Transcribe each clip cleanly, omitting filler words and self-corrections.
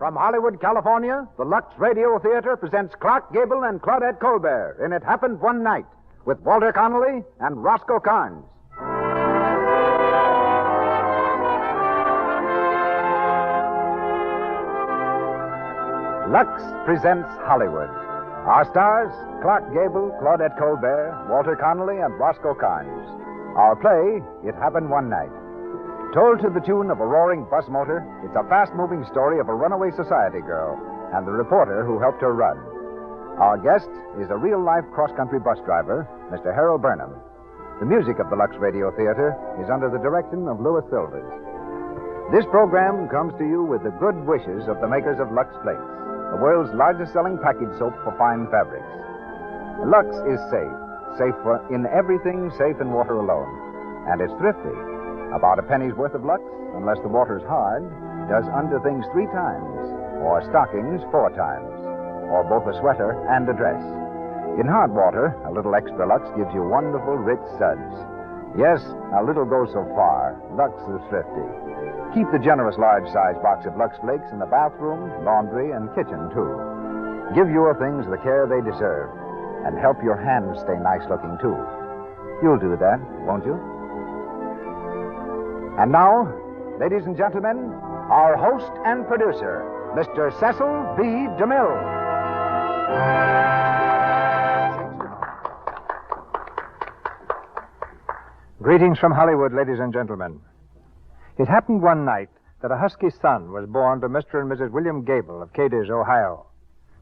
From Hollywood, California, the Lux Radio Theater presents Clark Gable and Claudette Colbert in It Happened One Night with Walter Connolly and Roscoe Carnes. Lux presents Hollywood. Our stars, Clark Gable, Claudette Colbert, Walter Connolly, and Roscoe Carnes. Our play, It Happened One Night. Told to the tune of a roaring bus motor, it's a fast-moving story of a runaway society girl and the reporter who helped her run. Our guest is a real-life cross-country bus driver, Mr. Harold Burnham. The music of the Lux Radio Theater is under the direction of Louis Silvers. This program comes to you with the good wishes of the makers of Lux Flakes, the world's largest-selling package soap for fine fabrics. Lux is safe in everything, safe in water alone, and it's thrifty. About a penny's worth of Lux, unless the water's hard, does under things 3 times, or stockings 4 times, or both a sweater and a dress. In hard water, a little extra Lux gives you wonderful, rich suds. Yes, a little goes so far. Lux is thrifty. Keep the generous large-size box of Lux Flakes in the bathroom, laundry, and kitchen, too. Give your things the care they deserve, and help your hands stay nice-looking, too. You'll do that, won't you? And now, ladies and gentlemen, our host and producer, Mr. Cecil B. DeMille. Greetings from Hollywood, ladies and gentlemen. It happened one night that a husky son was born to Mr. and Mrs. William Gable of Cadiz, Ohio.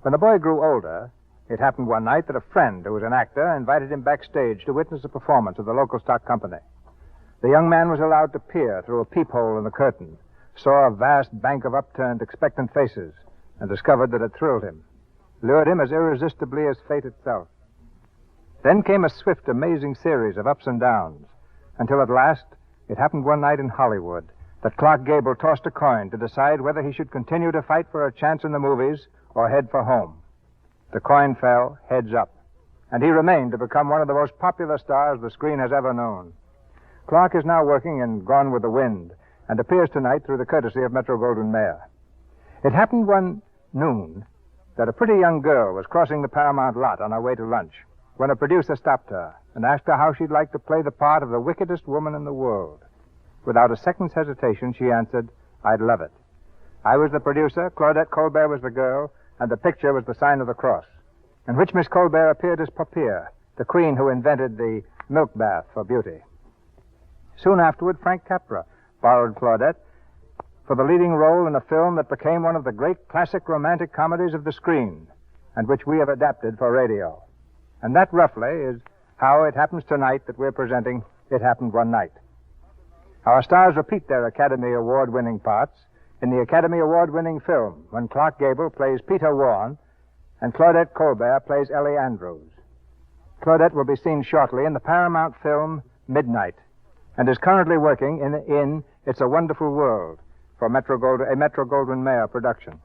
When the boy grew older, it happened one night that a friend who was an actor invited him backstage to witness a performance of the local stock company. The young man was allowed to peer through a peephole in the curtain, saw a vast bank of upturned, expectant faces, and discovered that it thrilled him, lured him as irresistibly as fate itself. Then came a swift, amazing series of ups and downs, until at last it happened one night in Hollywood that Clark Gable tossed a coin to decide whether he should continue to fight for a chance in the movies or head for home. The coin fell heads up, and he remained to become one of the most popular stars the screen has ever known. Clark is now working in Gone with the Wind and appears tonight through the courtesy of Metro-Goldwyn-Mayer. It happened one noon that a pretty young girl was crossing the Paramount lot on her way to lunch when a producer stopped her and asked her how she'd like to play the part of the wickedest woman in the world. Without a second's hesitation, she answered, "I'd love it." I was the producer, Claudette Colbert was the girl, and the picture was the sign of the cross, in which Miss Colbert appeared as Papier, the queen who invented the milk bath for beauty. Soon afterward, Frank Capra borrowed Claudette for the leading role in a film that became one of the great classic romantic comedies of the screen, and which we have adapted for radio. And that, roughly, is how it happens tonight that we're presenting It Happened One Night. Our stars repeat their Academy Award-winning parts in the Academy Award-winning film when Clark Gable plays Peter Warren and Claudette Colbert plays Ellie Andrews. Claudette will be seen shortly in the Paramount film Midnight, and is currently working in It's a Wonderful World for a Metro-Goldwyn-Mayer production.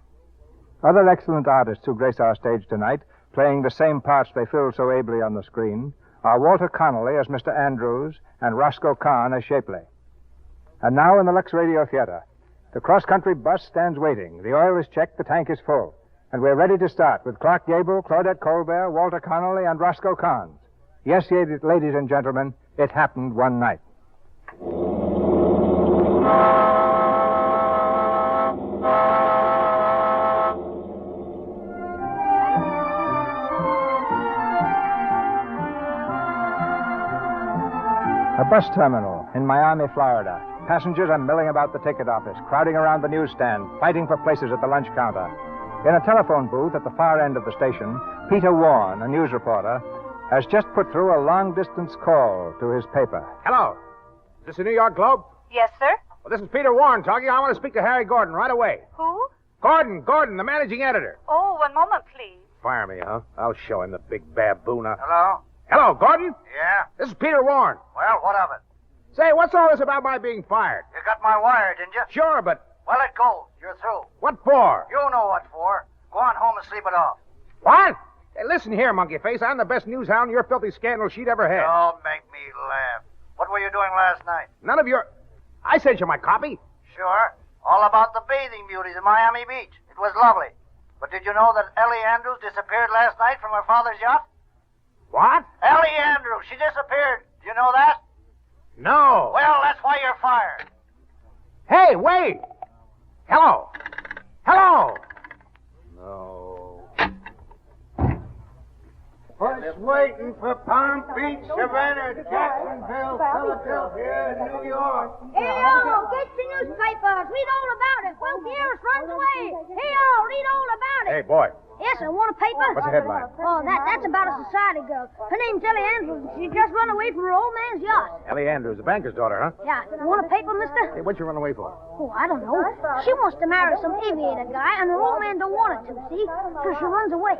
Other excellent artists who grace our stage tonight, playing the same parts they filled so ably on the screen, are Walter Connolly as Mr. Andrews and Roscoe Carn as Shapley. And now in the Lux Radio Theater, the cross-country bus stands waiting. The oil is checked, the tank is full, and we're ready to start with Clark Gable, Claudette Colbert, Walter Connolly, and Roscoe Carn. Yes, ladies and gentlemen, it happened one night. A bus terminal in Miami, Florida. Passengers are milling about the ticket office, crowding around the newsstand, fighting for places at the lunch counter. In a telephone booth at the far end of the station, Peter Warren, a news reporter, has just put through a long-distance call to his paper. Hello. Is this the New York Globe? Yes, sir. Well, this is Peter Warren talking. I want to speak to Harry Gordon right away. Who? Gordon, the managing editor. Oh, one moment, please. Fire me, huh? I'll show him the big baboon. Hello? Hello, Gordon. Yeah? This is Peter Warren. Well, what of it? Say, what's all this about my being fired? You got my wire, didn't you? Sure, but Well, it goes. You're through. what for? You know what for. Go on home and sleep it off. What? Hey, listen here, monkey face. I'm the best news hound your filthy scandal sheet ever had. Don't make me laugh. What were you doing last night? None of your... I sent you my copy. Sure. All about the bathing beauties in Miami Beach. It was lovely. But did you know that Ellie Andrews disappeared last night from her father's yacht? What? Ellie Andrews, she disappeared. Do you know that? No. Well, that's why you're fired. Hey, wait. Hello. Hello. No. First waiting for Palm Beach, Savannah, Jacksonville, Philadelphia, New York. Hey-o, get your newspapers. Read all about it. Funky Earth runs away. Hey-o, read all about it. Hey, boy. Yes, sir. Want a paper? What's the headline? Oh, that's about a society girl. Her name's Ellie Andrews. She just run away from her old man's yacht. Ellie Andrews, the banker's daughter, huh? Yeah. Want a paper, mister? Hey, what'd you run away for? Oh, I don't know. She wants to marry some aviator guy, and her old man don't want her to, see? So she runs away.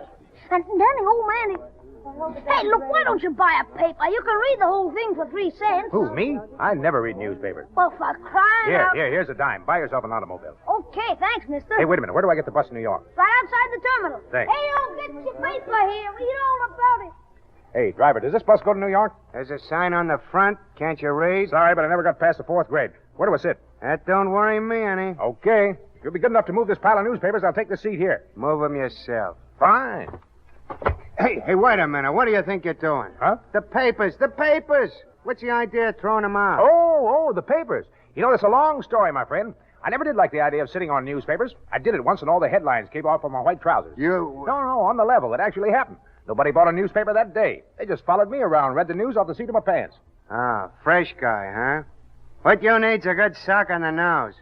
And then the old man... Hey, look, why don't you buy a paper? You can read the whole thing for 3 cents. Who, me? I never read newspapers. Well, for crying out... Here's a dime. Buy yourself an automobile. Okay, thanks, mister. Hey, wait a minute. Where do I get the bus to New York? Right outside the terminal. Thanks. Hey, get your paper here. Read all about it. Hey, driver, does this bus go to New York? There's a sign on the front. Can't you read? Sorry, but I never got past the 4th grade. Where do I sit? That don't worry me any. Okay. If you'll be good enough to move this pile of newspapers, I'll take the seat here. Move 'em yourself. Fine. Hey, wait a minute. What do you think you're doing? Huh? The papers. What's the idea of throwing them out? Oh, the papers. You know, it's a long story, my friend. I never did like the idea of sitting on newspapers. I did it once, and all the headlines came off of my white trousers. You... No, on the level. It actually happened. Nobody bought a newspaper that day. They just followed me around, read the news off the seat of my pants. Ah, fresh guy, huh? What you need's a good sock on the nose.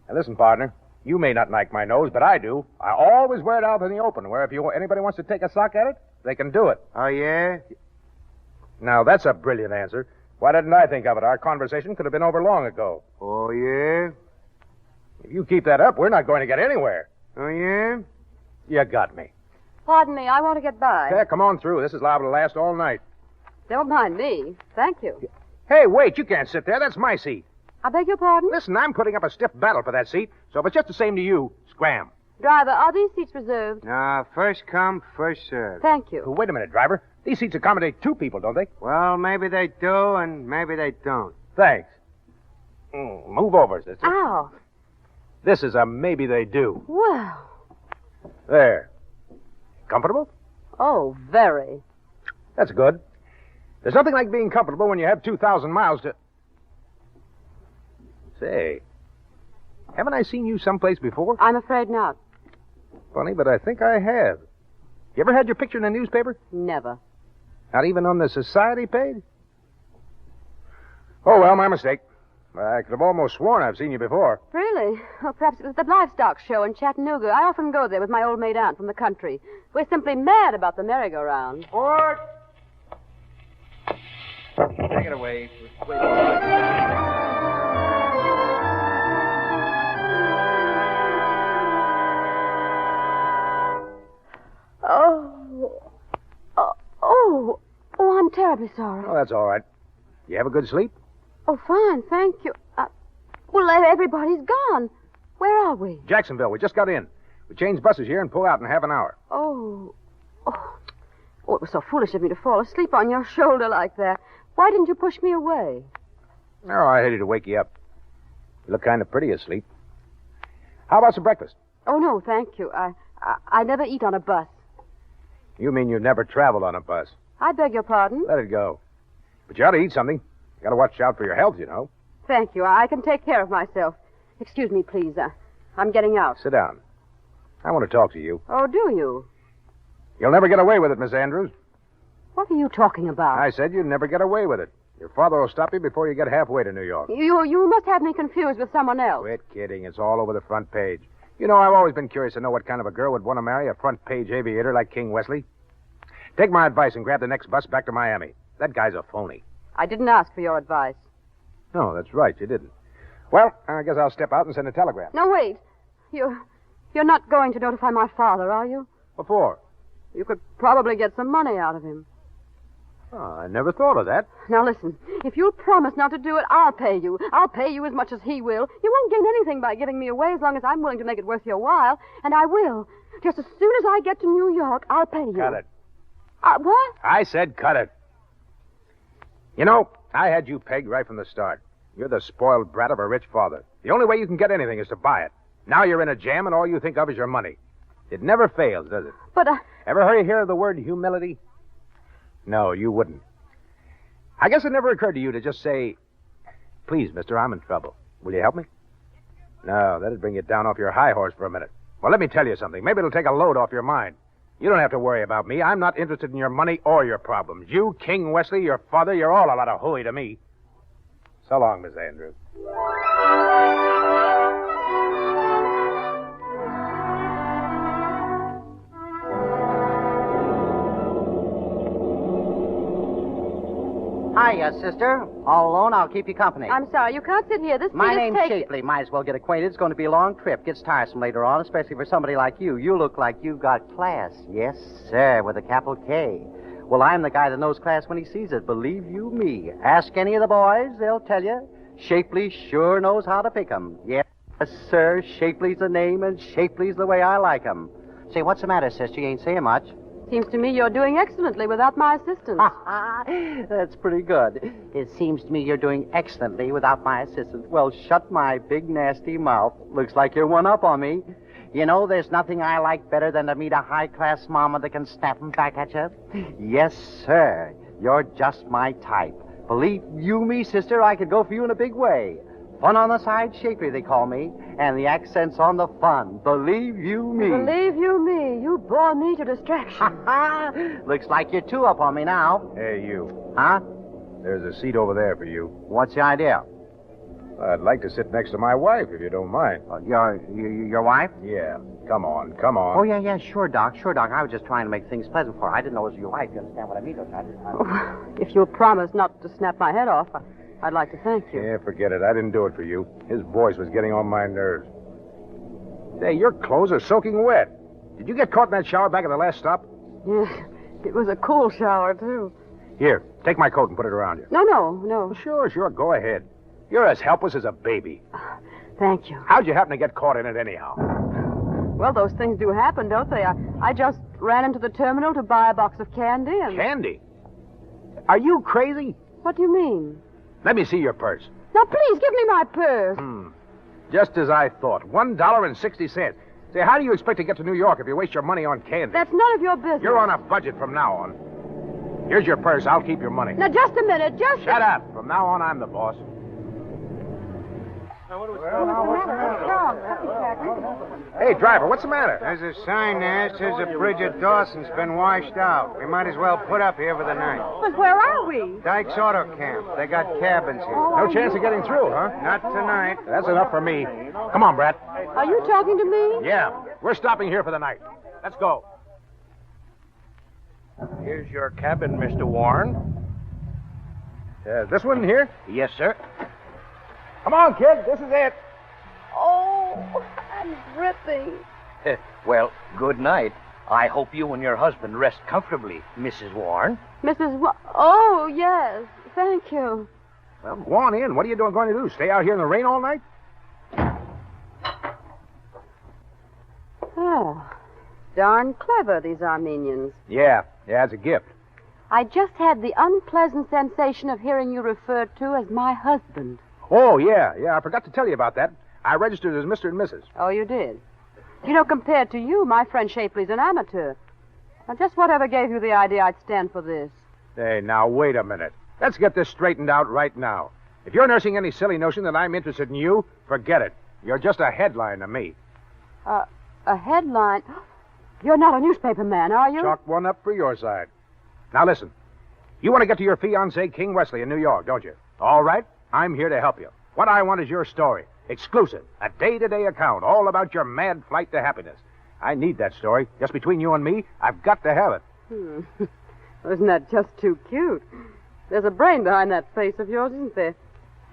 Now, listen, partner. You may not like my nose, but I do. I always wear it out in the open, where if anybody wants to take a sock at it, they can do it. Oh, yeah? Now, that's a brilliant answer. Why didn't I think of it? Our conversation could have been over long ago. Oh, yeah? If you keep that up, we're not going to get anywhere. Oh, yeah? You got me. Pardon me, I want to get by. Yeah, come on through. This is liable to last all night. Don't mind me. Thank you. Hey, wait, you can't sit there. That's my seat. I beg your pardon? Listen, I'm putting up a stiff battle for that seat, so if it's just the same to you, scram. Driver, are these seats reserved? No, first come, first served. Thank Oh, you. wait a minute, driver. These seats accommodate 2 people, don't they? Well, maybe they do, and maybe they don't. Thanks. Move over, sister. Ow. This is a maybe they do. Well. There. Comfortable? Oh, very. That's good. There's nothing like being comfortable when you have 2,000 miles to... Say, haven't I seen you someplace before? I'm afraid not. Funny, but I think I have. You ever had your picture in a newspaper? Never. Not even on the society page? Oh, well, my mistake. I could have almost sworn I've seen you before. Really? Well, perhaps it was the livestock show in Chattanooga. I often go there with my old maid aunt from the country. We're simply mad about the merry-go-round. Port! Take it away. Oh, I'm terribly sorry. Oh, that's all right. You have a good sleep? Oh, fine, thank you. Well, everybody's gone. Where are we? Jacksonville. We just got in. We change buses here and pull out in half an hour. Oh, it was so foolish of me to fall asleep on your shoulder like that. Why didn't you push me away? Oh, I hated to wake you up. You look kind of pretty asleep. How about some breakfast? Oh, no, thank you. I never eat on a bus. You mean you've never traveled on a bus? I beg your pardon? Let it go. But you ought to eat something. You got to watch out for your health, you know. Thank you. I can take care of myself. Excuse me, please. I'm getting out. Sit down. I want to talk to you. Oh, do you? You'll never get away with it, Miss Andrews. What are you talking about? I said you'd never get away with it. Your father will stop you before you get halfway to New York. You must have me confused with someone else. Quit kidding. It's all over the front page. You know, I've always been curious to know what kind of a girl would want to marry a front-page aviator like King Wesley. Take my advice and grab the next bus back to Miami. That guy's a phony. I didn't ask for your advice. No, that's right. You didn't. Well, I guess I'll step out and send a telegram. No, wait. You're not going to notify my father, are you? What for? You could probably get some money out of him. Oh, I never thought of that. Now, listen. If you'll promise not to do it, I'll pay you. I'll pay you as much as he will. You won't gain anything by giving me away as long as I'm willing to make it worth your while. And I will. Just as soon as I get to New York, I'll pay you. Cut it. What? I said cut it. You know, I had you pegged right from the start. You're the spoiled brat of a rich father. The only way you can get anything is to buy it. Now you're in a jam, and all you think of is your money. It never fails, does it? But Ever hear of the word humility? No, you wouldn't. I guess it never occurred to you to just say, please, mister, I'm in trouble. Will you help me? No, that'd bring you down off your high horse for a minute. Well, let me tell you something. Maybe it'll take a load off your mind. You don't have to worry about me. I'm not interested in your money or your problems. You, King Wesley, your father, you're all a lot of hooey to me. So long, Miss Andrews. Hiya, sister. All alone, I'll keep you company. I'm sorry, you can't sit here. This My seat is name's taken. Shapley. Might as well get acquainted. It's going to be a long trip. Gets tiresome later on, especially for somebody like you. You look like you've got class. Yes, sir, with a capital K. Well, I'm the guy that knows class when he sees it. Believe you me. Ask any of the boys, they'll tell you. Shapley sure knows how to pick 'em. Yes, sir, Shapley's the name, and Shapley's the way I like 'em. Say, what's the matter, sister? You ain't saying much. Seems to me you're doing excellently without my assistance. That's pretty good. It seems to me you're doing excellently without my assistance. Well, shut my big, nasty mouth. Looks like you're one up on me. You know, there's nothing I like better than to meet a high-class mama that can snap 'em back at you. Yes, sir. You're just my type. Believe you me, sister, I could go for you in a big way. Fun on the side, Shapley, they call me. And the accent's on the fun. Believe you me. Believe you me, you bore me to distraction. Looks like you're two up on me now. Hey, you. Huh? There's a seat over there for you. What's the idea? I'd like to sit next to my wife, if you don't mind. Your wife? Yeah. Come on, come on. Oh, yeah, sure, Doc. I was just trying to make things pleasant for her. I didn't know it was your wife. You understand what I mean, don't you? If you'll promise not to snap my head off, I'd like to thank you. Yeah, forget it. I didn't do it for you. His voice was getting on my nerves. Say, your clothes are soaking wet. Did you get caught in that shower back at the last stop? Yeah, it was a cool shower, too. Here, take my coat and put it around you. No. Well, sure, go ahead. You're as helpless as a baby. Thank you. How'd you happen to get caught in it anyhow? Well, those things do happen, don't they? I just ran into the terminal to buy a box of candy and... Candy? Are you crazy? What do you mean? Let me see your purse. Now, please, give me my purse. Just as I thought. $1.60. Say, how do you expect to get to New York if you waste your money on candy? That's none of your business. You're on a budget from now on. Here's your purse. I'll keep your money. Now, just a minute. Shut up. From now on, I'm the boss. Hey, driver, what's the matter? There's a sign there that says the bridge at Dawson's been washed out. We might as well put up here for the night. But where are we? Dyke's Auto Camp. They got cabins here. No chance of getting through, huh? Not tonight. That's enough for me. Come on, Brad. Are you talking to me? Yeah, we're stopping here for the night. Let's go. Here's your cabin, Mr. Warren. This one here? Yes, sir. Come on, kid. This is it. Oh, I'm dripping. Well, good night. I hope you and your husband rest comfortably, Mrs. Warren. Oh, yes. Thank you. Well, go on in. What are you going to do? Stay out here in the rain all night? Oh, darn clever, these Armenians. Yeah, it's a gift. I just had the unpleasant sensation of hearing you referred to as my husband. Oh, yeah. I forgot to tell you about that. I registered as Mr. and Mrs. Oh, you did? You know, compared to you, my friend Shapley's an amateur. Now, just whatever gave you the idea I'd stand for this? Hey, now, wait a minute. Let's get this straightened out right now. If you're nursing any silly notion that I'm interested in you, forget it. You're just a headline to me. A headline? You're not a newspaper man, are you? Chalk one up for your side. Now, listen. You want to get to your fiancé, King Wesley, in New York, don't you? All right. I'm here to help you. What I want is your story. Exclusive. A day-to-day account all about your mad flight to happiness. I need that story. Just between you and me, I've got to have it. Isn't that just too cute? There's a brain behind that face of yours, isn't there?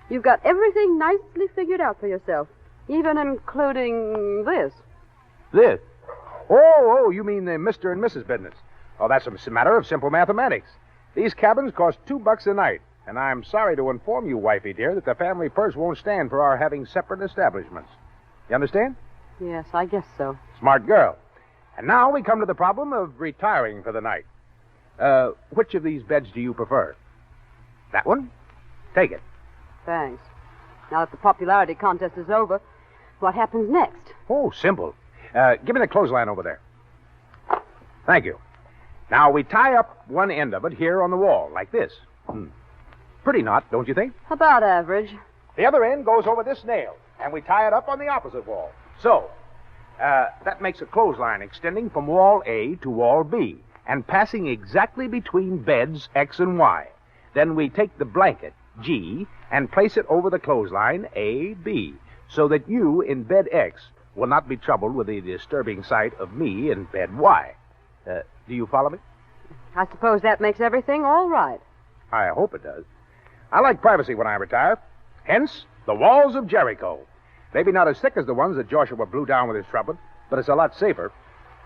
You've got everything nicely figured out for yourself, even including this. This? Oh, you mean the Mr. and Mrs. business. Oh, that's a matter of simple mathematics. These cabins cost $2 a night. And I'm sorry to inform you, wifey dear, that the family purse won't stand for our having separate establishments. You understand? Yes, I guess so. Smart girl. And now we come to the problem of retiring for the night. Which of these beds do you prefer? That one? Take it. Thanks. Now that the popularity contest is over, what happens next? Oh, simple. Give me the clothesline over there. Thank you. Now, we tie up one end of it here on the wall, like this. Pretty knot, don't you think? About average. The other end goes over this nail, and we tie it up on the opposite wall. So, that makes a clothesline extending from wall A to wall B, and passing exactly between beds X and Y. Then we take the blanket, G, and place it over the clothesline, A, B, so that you in bed X will not be troubled with the disturbing sight of me in bed Y. Do you follow me? I suppose that makes everything all right. I hope it does. I like privacy when I retire. Hence, the walls of Jericho. Maybe not as thick as the ones that Joshua blew down with his trumpet, but it's a lot safer.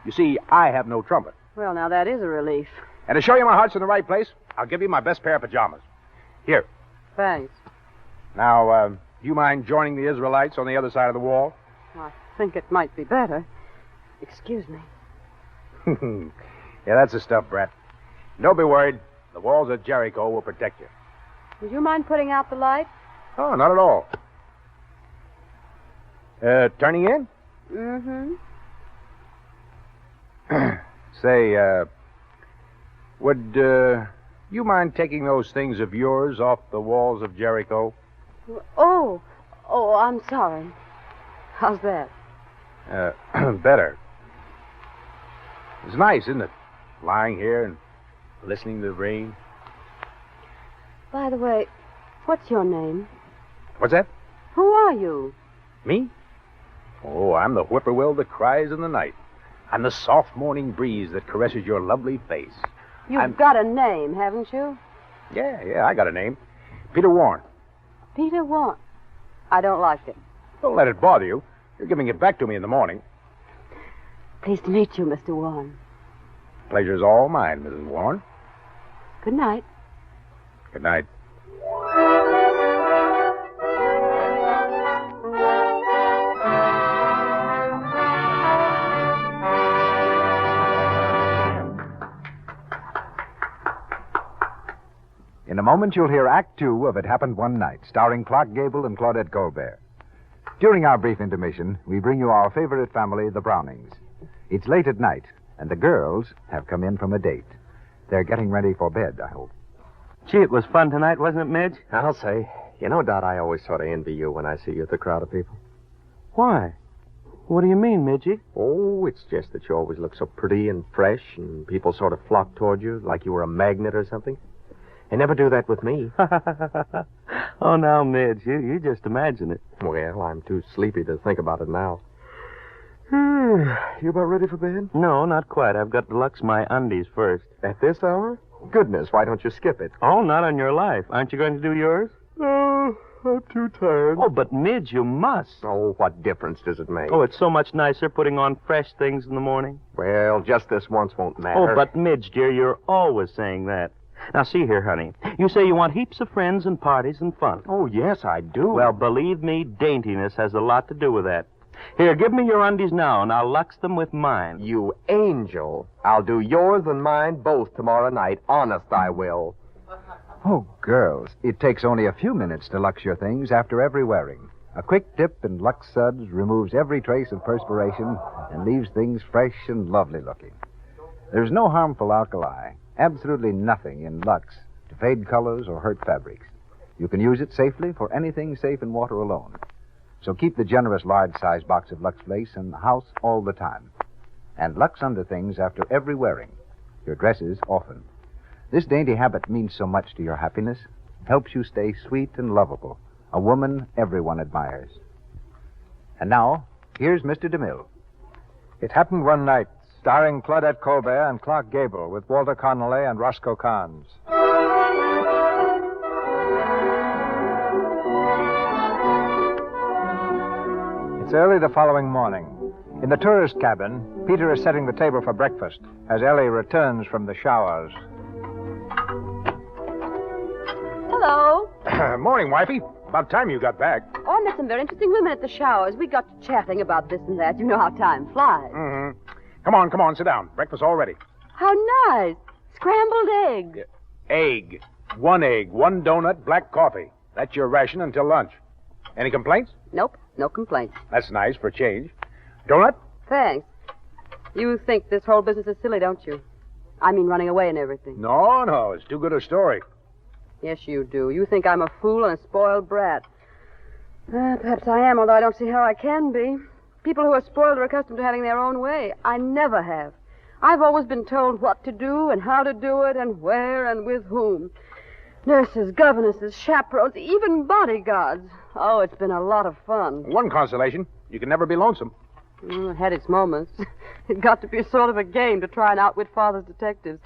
You see, I have no trumpet. Well, now that is a relief. And to show you my heart's in the right place, I'll give you my best pair of pajamas. Here. Thanks. Now, do you mind joining the Israelites on the other side of the wall? I think it might be better. Excuse me. Yeah, that's the stuff, Brett. Don't be worried. The walls of Jericho will protect you. Would you mind putting out the light? Oh, not at all. Turning in? Mm-hmm. Say, would you mind taking those things of yours off the walls of Jericho? Oh, I'm sorry. How's that? Better. It's nice, isn't it? Lying here and listening to the rain. By the way, what's your name? What's that? Who are you? Me? Oh, I'm the whippoorwill that cries in the night. I'm the soft morning breeze that caresses your lovely face. You've got a name, haven't you? Yeah, I got a name. Peter Warren. Peter Warren. I don't like it. Don't let it bother you. You're giving it back to me in the morning. Pleased to meet you, Mr. Warren. Pleasure's all mine, Mrs. Warren. Good night. Good night. In a moment, you'll hear Act Two of It Happened One Night, starring Clark Gable and Claudette Colbert. During our brief intermission, we bring you our favorite family, the Brownings. It's late at night, and the girls have come in from a date. They're getting ready for bed, I hope. Gee, it was fun tonight, wasn't it, Midge? I'll say. You know, Dot, I always sort of envy you when I see you with a crowd of people. Why? What do you mean, Midgie? Oh, it's just that you always look so pretty and fresh, and people sort of flock toward you like you were a magnet or something. They never do that with me. Oh, now, Midge, you just imagine it. Well, I'm too sleepy to think about it now. You about ready for bed? No, not quite. I've got to lux my undies first. At this hour? Goodness, why don't you skip it? Oh, not on your life. Aren't you going to do yours? No, I'm too tired. Oh, but Midge, you must. Oh, what difference does it make? Oh, it's so much nicer putting on fresh things in the morning. Well, just this once won't matter. Oh, but Midge, dear, you're always saying that. Now, see here, honey. You say you want heaps of friends and parties and fun. Oh, yes, I do. Well, believe me, daintiness has a lot to do with that. Here, give me your undies now, and I'll lux them with mine. You angel. I'll do yours and mine both tomorrow night. Honest, I will. Oh, girls, it takes only a few minutes to lux your things after every wearing. A quick dip in Lux Suds removes every trace of perspiration and leaves things fresh and lovely looking. There's no harmful alkali, absolutely nothing in Lux to fade colors or hurt fabrics. You can use it safely for anything safe in water alone. So keep the generous large-size box of Lux Lace in the house all the time. And Lux underthings after every wearing. Your dresses often. This dainty habit means so much to your happiness. Helps you stay sweet and lovable. A woman everyone admires. And now, here's Mr. DeMille. It Happened One Night, starring Claudette Colbert and Clark Gable, with Walter Connolly and Roscoe Carnes. It's early the following morning. In the tourist cabin, Peter is setting the table for breakfast as Ellie returns from the showers. Hello. Morning, wifey. About time you got back. Oh, I met some very interesting women at the showers. We got to chatting about this and that. You know how time flies. Mm-hmm. Come on, sit down. Breakfast all ready. How nice. Scrambled egg. Egg. One egg, one donut, black coffee. That's your ration until lunch. Any complaints? Nope, no complaints. That's nice for a change. Donut? Thanks. You think this whole business is silly, don't you? I mean running away and everything. No, it's too good a story. Yes, you do. You think I'm a fool and a spoiled brat. Perhaps I am, although I don't see how I can be. People who are spoiled are accustomed to having their own way. I never have. I've always been told what to do and how to do it and where and with whom. Nurses, governesses, chaperones, even bodyguards. Oh, it's been a lot of fun. One consolation, you can never be lonesome. It had its moments. It got to be a sort of a game to try and outwit Father's detectives.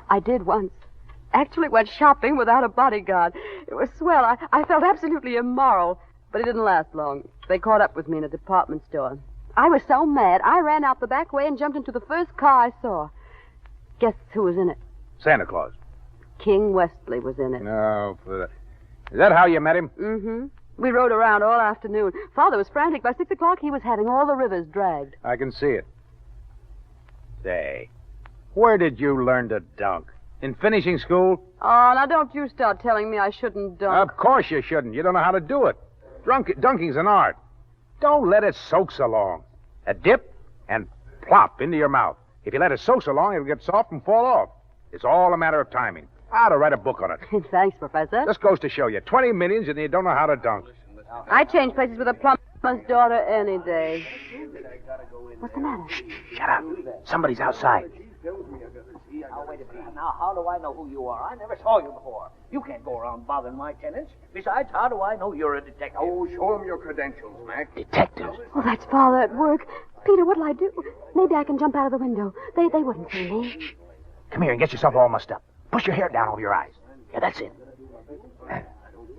I did once. Actually went shopping without a bodyguard. It was swell. I felt absolutely immoral, but it didn't last long. They caught up with me in a department store. I was so mad, I ran out the back way and jumped into the first car I saw. Guess who was in it? Santa Claus. King Westley was in it. No, is that how you met him? Mm-hmm. We rode around all afternoon. Father was frantic. By 6 o'clock, he was having all the rivers dragged. I can see it. Say, where did you learn to dunk? In finishing school? Oh, now don't you start telling me I shouldn't dunk. Of course you shouldn't. You don't know how to do it. Dunking's an art. Don't let it soak so long. A dip and plop into your mouth. If you let it soak so long, it'll get soft and fall off. It's all a matter of timing. I ought to write a book on it. Thanks, Professor. This goes to show you. 20 millions and you don't know how to dunk. I change places with a plumber's daughter any day. What's the matter? Shut up. Somebody's outside. Now, wait a minute. Now, how do I know who you are? I never saw you before. You can't go around bothering my tenants. Besides, how do I know you're a detective? Oh, show him your credentials, Mac. Detective? Oh, that's Father at work. Peter, what'll I do? Maybe I can jump out of the window. They wouldn't see me. Come here and get yourself all mussed up. Push your hair down over your eyes. Yeah, that's it.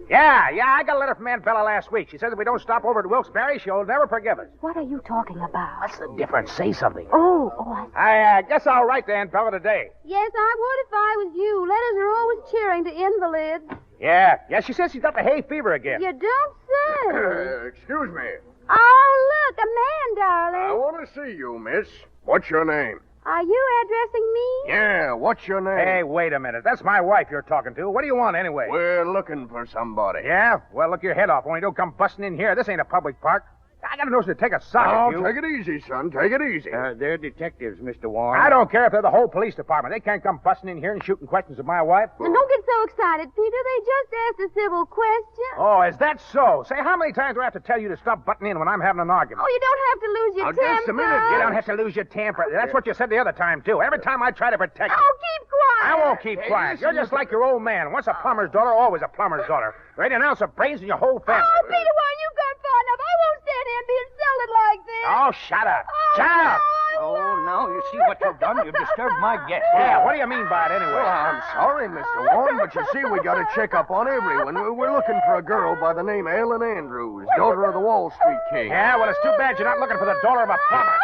Yeah, I got a letter from Aunt Bella last week. She says if we don't stop over at Wilkes-Barre, she'll never forgive us. What are you talking about? What's the difference? Say something. I guess I'll write to Aunt Bella today. Yes, I would if I was you. Letters are always cheering to invalids. Yeah, she says she's got the hay fever again. You don't say. Excuse me. Oh, look, a man, darling. I want to see you, miss. What's your name? Are you addressing me? Yeah, what's your name? Hey, wait a minute. That's my wife you're talking to. What do you want anyway? We're looking for somebody. Yeah? Well, look your head off. Only don't come busting in here. This ain't a public park. I got a notion to take a sock at you. Take it easy, son. Take it easy. They're detectives, Mr. Warren. I don't care if they're the whole police department. They can't come busting in here and shooting questions at my wife. Now, don't get so excited, Peter. They just asked a civil question. Oh, is that so? Say, how many times do I have to tell you to stop butting in when I'm having an argument? Oh, you don't have to lose your temper. Just a minute. You don't have to lose your temper. That's what you said the other time, too. Every time I try to protect you. Oh, keep quiet. I won't keep quiet. You're just like your old man. Once a plumber's daughter, always a plumber's daughter. There ain't an ounce of brains in your whole family. Oh, Peter, why you've gone far enough. I won't stand here and be insulted like this. Oh, shut up. Shut up. Oh, now you see what you've done. You've disturbed my guest. Yeah, what do you mean by it anyway? Well, I'm sorry, Mr. Warren, but you see, we got to check up on everyone. We're looking for a girl by the name of Ellen Andrews, daughter of the Wall Street King. Yeah, well, it's too bad you're not looking for the daughter of a plumber.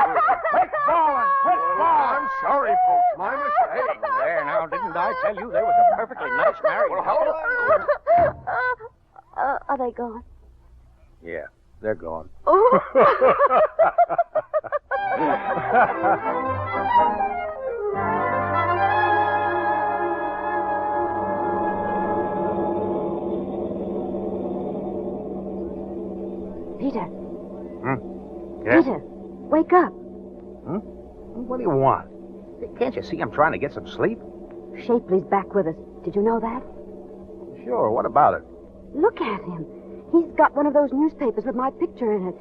Quit bawling. Quit bawling. I'm sorry, folks. My mistake. There, now, didn't I tell you there was a perfectly nice marriage? Well, hold on. Are they gone? Yeah, they're gone. Peter. Yeah? Peter, wake up. What do you want? Can't you see I'm trying to get some sleep? Shapley's back with us. Did you know that? Sure, what about it? Look at him. He's got one of those newspapers with my picture in it.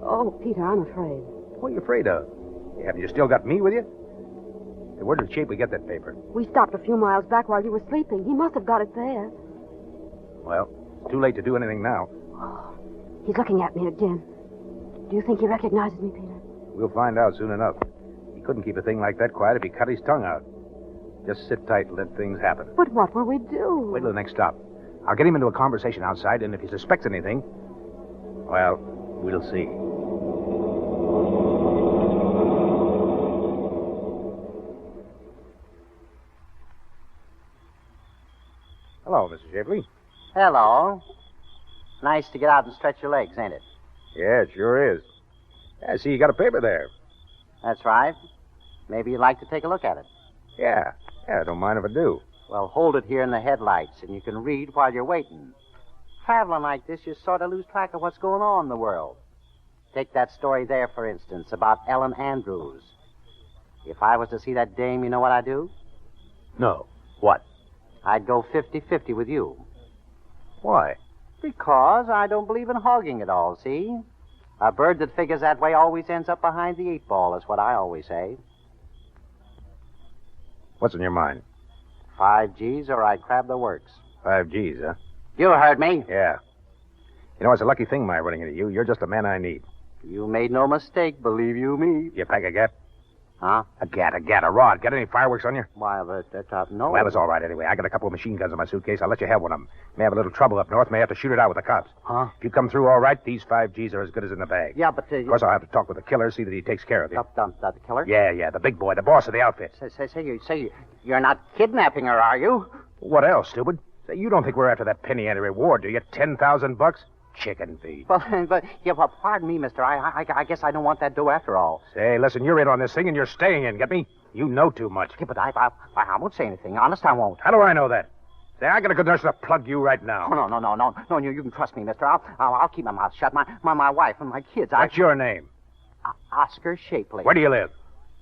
Oh, Peter, I'm afraid. What are you afraid of? Haven't you still got me with you? Hey, where did Shapley get that paper? We stopped a few miles back while you were sleeping. He must have got it there. Well, it's too late to do anything now. Oh, he's looking at me again. Do you think he recognizes me, Peter? We'll find out soon enough. He couldn't keep a thing like that quiet if he cut his tongue out. Just sit tight and let things happen. But what will we do? Wait till the next stop. I'll get him into a conversation outside, and if he suspects anything, well, we'll see. Hello, Mr. Shapley. Hello. Nice to get out and stretch your legs, ain't it? Yeah, it sure is. I see you got a paper there. That's right. Maybe you'd like to take a look at it. Yeah, I don't mind if I do. Well, hold it here in the headlights, and you can read while you're waiting. traveling like this, you sort of lose track of what's going on in the world. Take that story there, for instance, about Ellen Andrews. If I was to see that dame, you know what I'd do? No. What? I'd go 50-50 with you. Why? Because I don't believe in hogging it all, see? A bird that figures that way always ends up behind the 8-ball, is what I always say. What's in your mind? 5 G's or I'd crab the works. 5 G's, huh? You heard me. Yeah. You know, it's a lucky thing my running into you. You're just the man I need. You made no mistake, believe you me. You pack a gat? Huh? A gat, a rod. Got any fireworks on you? Why, no. Well, it's all right anyway. I got a couple of machine guns in my suitcase. I'll let you have one of them. May have a little trouble up north. May have to shoot it out with the cops. Huh? If you come through all right, these 5 G's are as good as in the bag. Yeah, but... Of course, I'll have to talk with the killer, see that he takes care of you. The killer? Yeah, the big boy, the boss of the outfit. Say, you're not kidnapping her, are you? What else, stupid? Say, you don't think we're after that penny ante reward, do you? $10,000? Chicken feed. But pardon me, mister. I guess I don't want that dough after all. Say, listen, you're in on this thing and you're staying in, get me? You know too much. Yeah, but I won't say anything. Honest, I won't. How do I know that? Say, I got a good nurse to plug you right now. Oh, no, you can trust me, mister. I'll keep my mouth shut. My wife and my kids. What's your name? Oscar Shapley. Where do you live?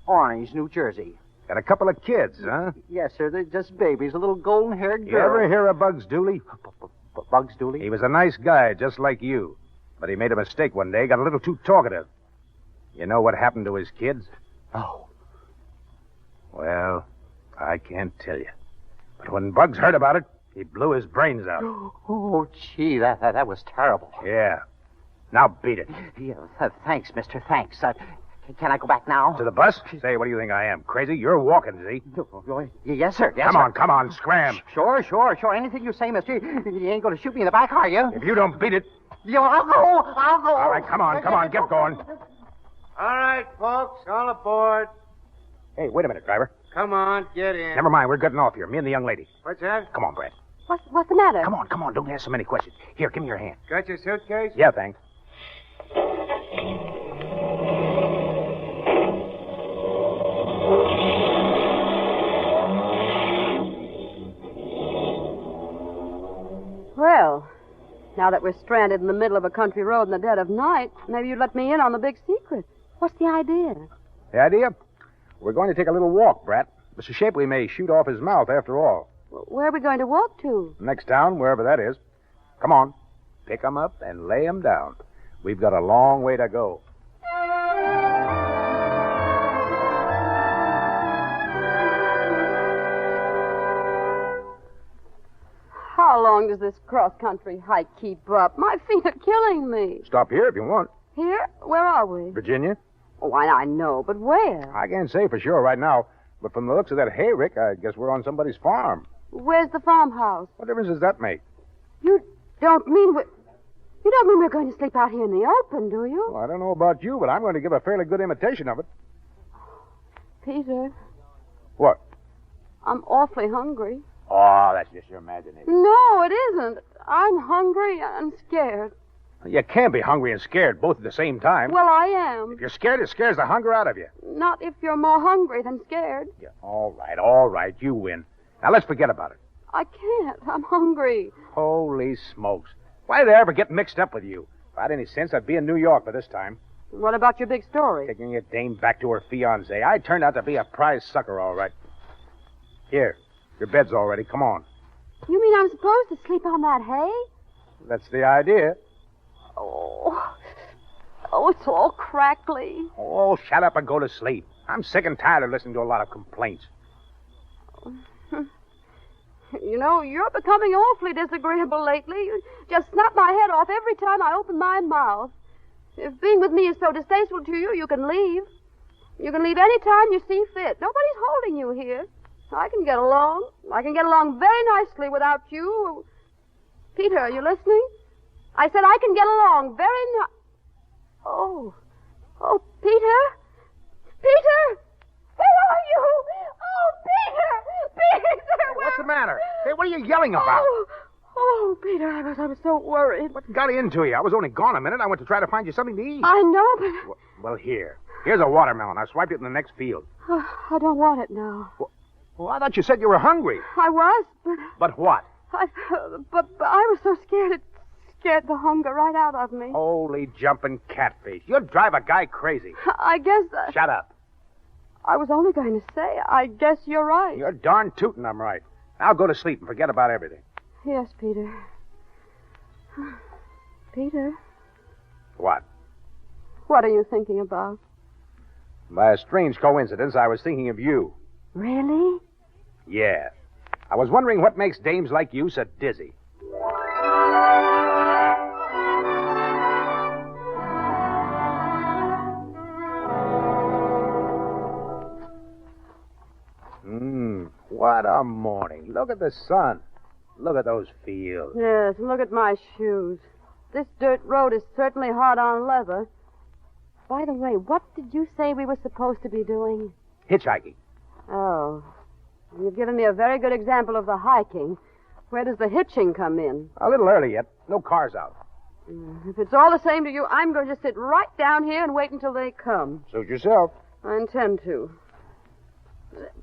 Orange, New Jersey. Got a couple of kids, huh? Yes, sir. They're just babies. A little golden-haired girl. You ever hear of Bugs Dooley? Bugs Dooley? He was a nice guy, just like you. But he made a mistake one day, got a little too talkative. You know what happened to his kids? Oh. Well, I can't tell you. But when Bugs heard about it, he blew his brains out. Oh, gee, that was terrible. Yeah. Now beat it. Yeah, thanks, mister, thanks. Can I go back now? To the bus? Say, what do you think I am? Crazy? You're walking, see? Yes, sir. Yes, Come on, scram. Sure. Anything you say, mister. You ain't going to shoot me in the back, are you? If you don't beat it... I'll go. All right, come on, get going. All right, folks, all aboard. Hey, wait a minute, driver. Come on, get in. Never mind, we're getting off here. Me and the young lady. What's that? Come on, Brad. What's the matter? Come on, don't ask so many questions. Here, give me your hand. Got your suitcase? Yeah, thanks. Well, now that we're stranded in the middle of a country road in the dead of night, maybe you'd let me in on the big secret. What's the idea? The idea? We're going to take a little walk, Brat. Mr. Shapley may shoot off his mouth after all. Where are we going to walk to? Next town, wherever that is. Come on. Pick 'em up and lay 'em down. We've got a long way to go. How long does this cross-country hike keep up? My feet are killing me. Stop here if you want. Here? Where are we? Virginia? Oh, I know, but where? I can't say for sure right now, but from the looks of that hayrick, I guess we're on somebody's farm. Where's the farmhouse? What difference does that make? You don't mean we're going to sleep out here in the open, do you? Well, I don't know about you, but I'm going to give a fairly good imitation of it. Peter. What? I'm awfully hungry. Oh, that's just your imagination. No, it isn't. I'm hungry and scared. You can't be hungry and scared both at the same time. Well, I am. If you're scared, it scares the hunger out of you. Not if you're more hungry than scared. Yeah, all right. You win. Now, let's forget about it. I can't. I'm hungry. Holy smokes. Why did I ever get mixed up with you? If I had any sense, I'd be in New York by this time. What about your big story? Taking a dame back to her fiancé. I turned out to be a prize sucker, all right. Here, your bed's all ready. Come on. You mean I'm supposed to sleep on that hay? That's the idea. Oh, it's all crackly. Oh, shut up and go to sleep. I'm sick and tired of listening to a lot of complaints. You know, you're becoming awfully disagreeable lately. You just snap my head off every time I open my mouth. If being with me is so distasteful to you, you can leave. You can leave any time you see fit. Nobody's holding you here. I can get along. I can get along very nicely without you. Peter, are you listening? I said I can get along very Oh, Peter? Peter! Where are you? Oh, Peter! What's the matter? Hey, what are you yelling about? Oh, Peter, I was so worried. What got into you? I was only gone a minute. I went to try to find you something to eat. I know, but... Well, here's a watermelon. I swiped it in the next field. I don't want it now. Well, I thought you said you were hungry. I was, but... But what? But I was so scared it scared the hunger right out of me. Holy jumping catfish. You'll drive a guy crazy. I guess... Shut up. I was only going to say, I guess you're right. You're darn tootin' I'm right. Now go to sleep and forget about everything. Yes, Peter. Peter, What? what are you thinking about? By a strange coincidence, I was thinking of you. Really? Yeah. I was wondering what makes dames like you so dizzy. What a morning. Look at the sun. Look at those fields. Yes, look at my shoes. This dirt road is certainly hard on leather. By the way, what did you say we were supposed to be doing? Hitchhiking. Oh. You've given me a very good example of the hiking. Where does the hitching come in? A little early yet. No cars out. If it's all the same to you, I'm going to sit right down here and wait until they come. Suit yourself. I intend to.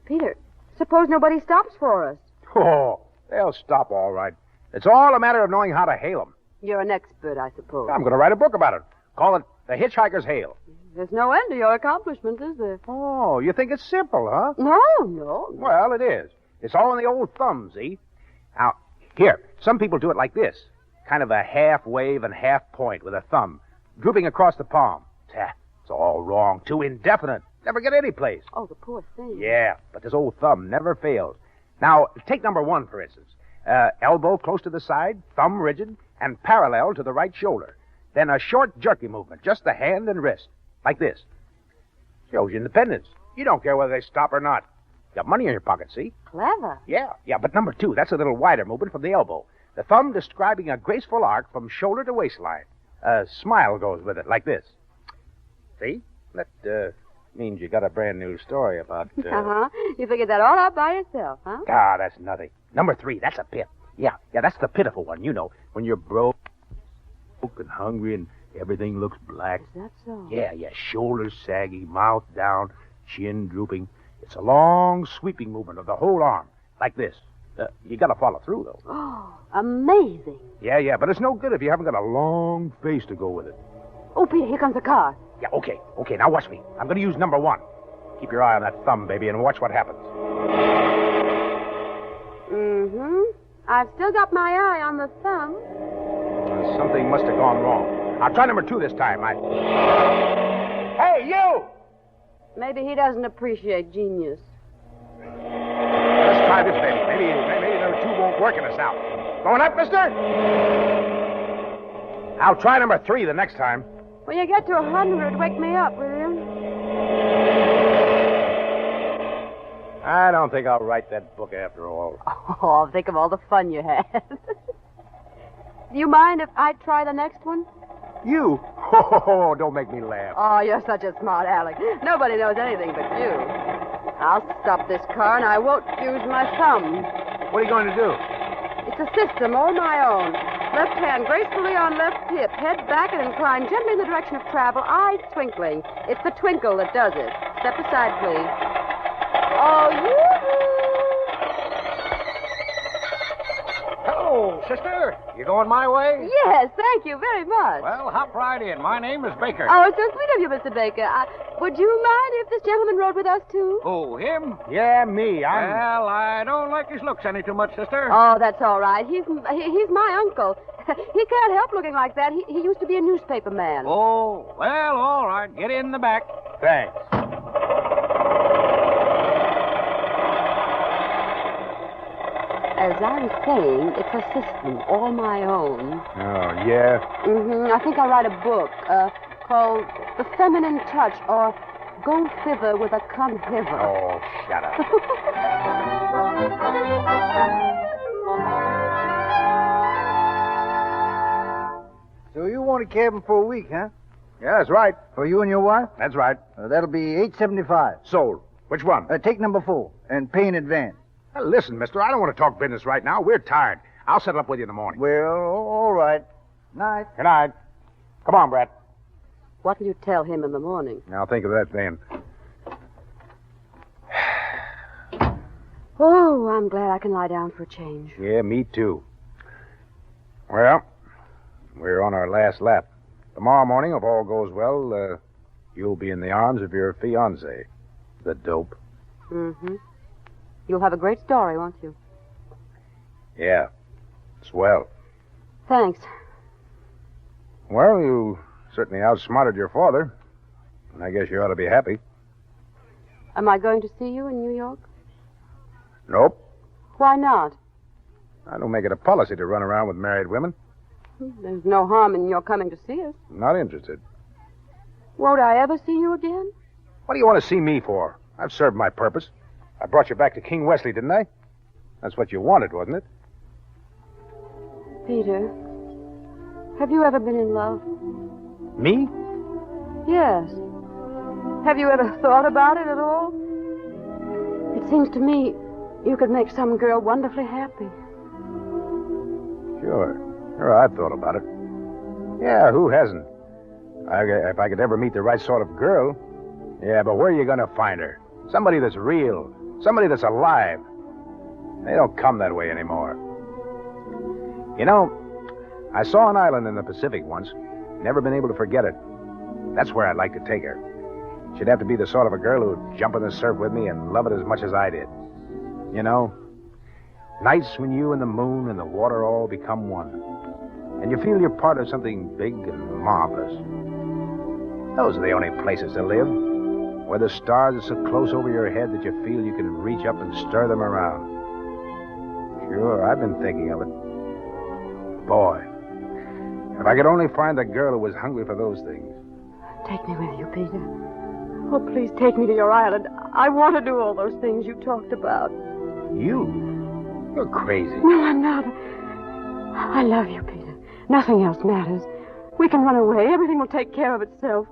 Peter, suppose nobody stops for us. Oh, they'll stop all right. It's all a matter of knowing how to hail them. You're an expert, I suppose. I'm going to write a book about it. Call it The Hitchhiker's Hail. There's no end to your accomplishment, is there? Oh, you think it's simple, huh? No. Well, it is. It's all in the old thumb, see? Now, here, some people do it like this. Kind of a half wave and half point with a thumb, drooping across the palm. It's all wrong. Too indefinite. Never get any place. Oh, the poor thing. Yeah, but this old thumb never fails. Now, take number one, for instance. Elbow close to the side, thumb rigid, and parallel to the right shoulder. Then a short, jerky movement, just the hand and wrist, like this. Shows you independence. You don't care whether they stop or not. You got money in your pocket, see? Clever. Yeah, but number two, that's a little wider movement from the elbow. The thumb describing a graceful arc from shoulder to waistline. A smile goes with it, like this. See? That means you got a brand new story about... Uh-huh. You figured that all out by yourself, huh? Ah, that's nothing. Number three, that's a pit. Yeah, that's the pitiful one, you know. When you're broke and hungry and everything looks black. Is that so? Yeah, shoulders saggy, mouth down, chin drooping. It's a long, sweeping movement of the whole arm, like this. You gotta follow through, though. Oh, amazing. Yeah, but it's no good if you haven't got a long face to go with it. Oh, Peter, here comes the car. Yeah, okay, now watch me. I'm gonna use number one. Keep your eye on that thumb, baby, and watch what happens. Mm-hmm. I've still got my eye on the thumb. Something must have gone wrong. I'll try number two this time. Hey, you! Maybe he doesn't appreciate genius. Let's try this, baby. Maybe number two won't work in us out. Going up, mister? I'll try number three the next time. When you get to 100, wake me up, will you? I don't think I'll write that book after all. Oh, think of all the fun you had. Do you mind if I try the next one? You? Oh, don't make me laugh. Oh, you're such a smart aleck. Nobody knows anything but you. I'll stop this car, and I won't use my thumb. What are you going to do? It's a system all my own. Left hand gracefully on left hip, head back and incline gently in the direction of travel, eyes twinkling. It's the twinkle that does it. Step aside, please. Oh, Hello, sister. You going my way? Yes, thank you very much. Well, hop right in. My name is Baker. Oh, it's so sweet of you, Mr. Baker. Would you mind if this gentleman rode with us, too? Oh, him? Yeah, me. Well, I don't like his looks any too much, sister. Oh, that's all right. He's my uncle. He can't help looking like that. He used to be a newspaper man. Oh, well, all right. Get in the back. Thanks. As I was saying, it's a system, all my own. Oh, yeah? Mm-hmm. I think I'll write a book called The Feminine Touch, or Go Thither with a Come Hither. Oh, shut up. So you want a cabin for a week, huh? Yeah, that's right. For you and your wife? That's right. That'll be $875. Sold. Which one? Take number 4 and pay in advance. Now, listen, mister, I don't want to talk business right now. We're tired. I'll settle up with you in the morning. Well, all right. Night. Good night. Come on, Brett. What'll you tell him in the morning? I'll think of that then. Oh, I'm glad I can lie down for a change. Yeah, me too. Well, We're on our last lap. Tomorrow morning, if all goes well, you'll be in the arms of your fiancé, the dope. Mm-hmm. You'll have a great story, won't you? Yeah. Swell. Thanks. Well, you certainly outsmarted your father. And I guess you ought to be happy. Am I going to see you in New York? Nope. Why not? I don't make it a policy to run around with married women. There's no harm in your coming to see us. Not interested. Won't I ever see you again? What do you want to see me for? I've served my purpose. I brought you back to King Wesley, didn't I? That's what you wanted, wasn't it? Peter, have you ever been in love? Me? Yes. Have you ever thought about it at all? It seems to me you could make some girl wonderfully happy. Sure, I've thought about it. Yeah, who hasn't? If I could ever meet the right sort of girl. Yeah, but where are you going to find her? Somebody that's real. Somebody that's alive. They don't come that way anymore. You know, I saw an island in the Pacific once. Never been able to forget it. That's where I'd like to take her. She'd have to be the sort of a girl who'd jump in the surf with me and love it as much as I did. You know, nights when you and the moon and the water all become one. And you feel you're part of something big and marvelous. Those are the only places to live. Where the stars are so close over your head that you feel you can reach up and stir them around. Sure, I've been thinking of it. Boy, if I could only find the girl who was hungry for those things. Take me with you, Peter. Oh, please take me to your island. I want to do all those things you talked about. You? You're crazy. No, I'm not. I love you, Peter. Nothing else matters. We can run away. Everything will take care of itself.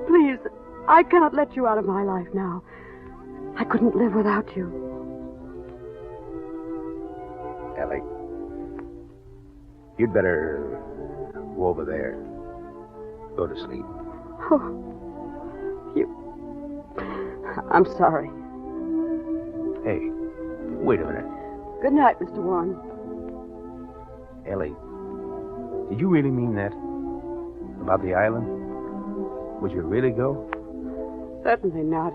Please, I cannot let you out of my life now. I couldn't live without you. Ellie, you'd better go over there. Go to sleep. Oh, you... I'm sorry. Hey, wait a minute. Good night, Mr. Warren. Ellie, did you really mean that? About the island? Would you really go? Certainly not.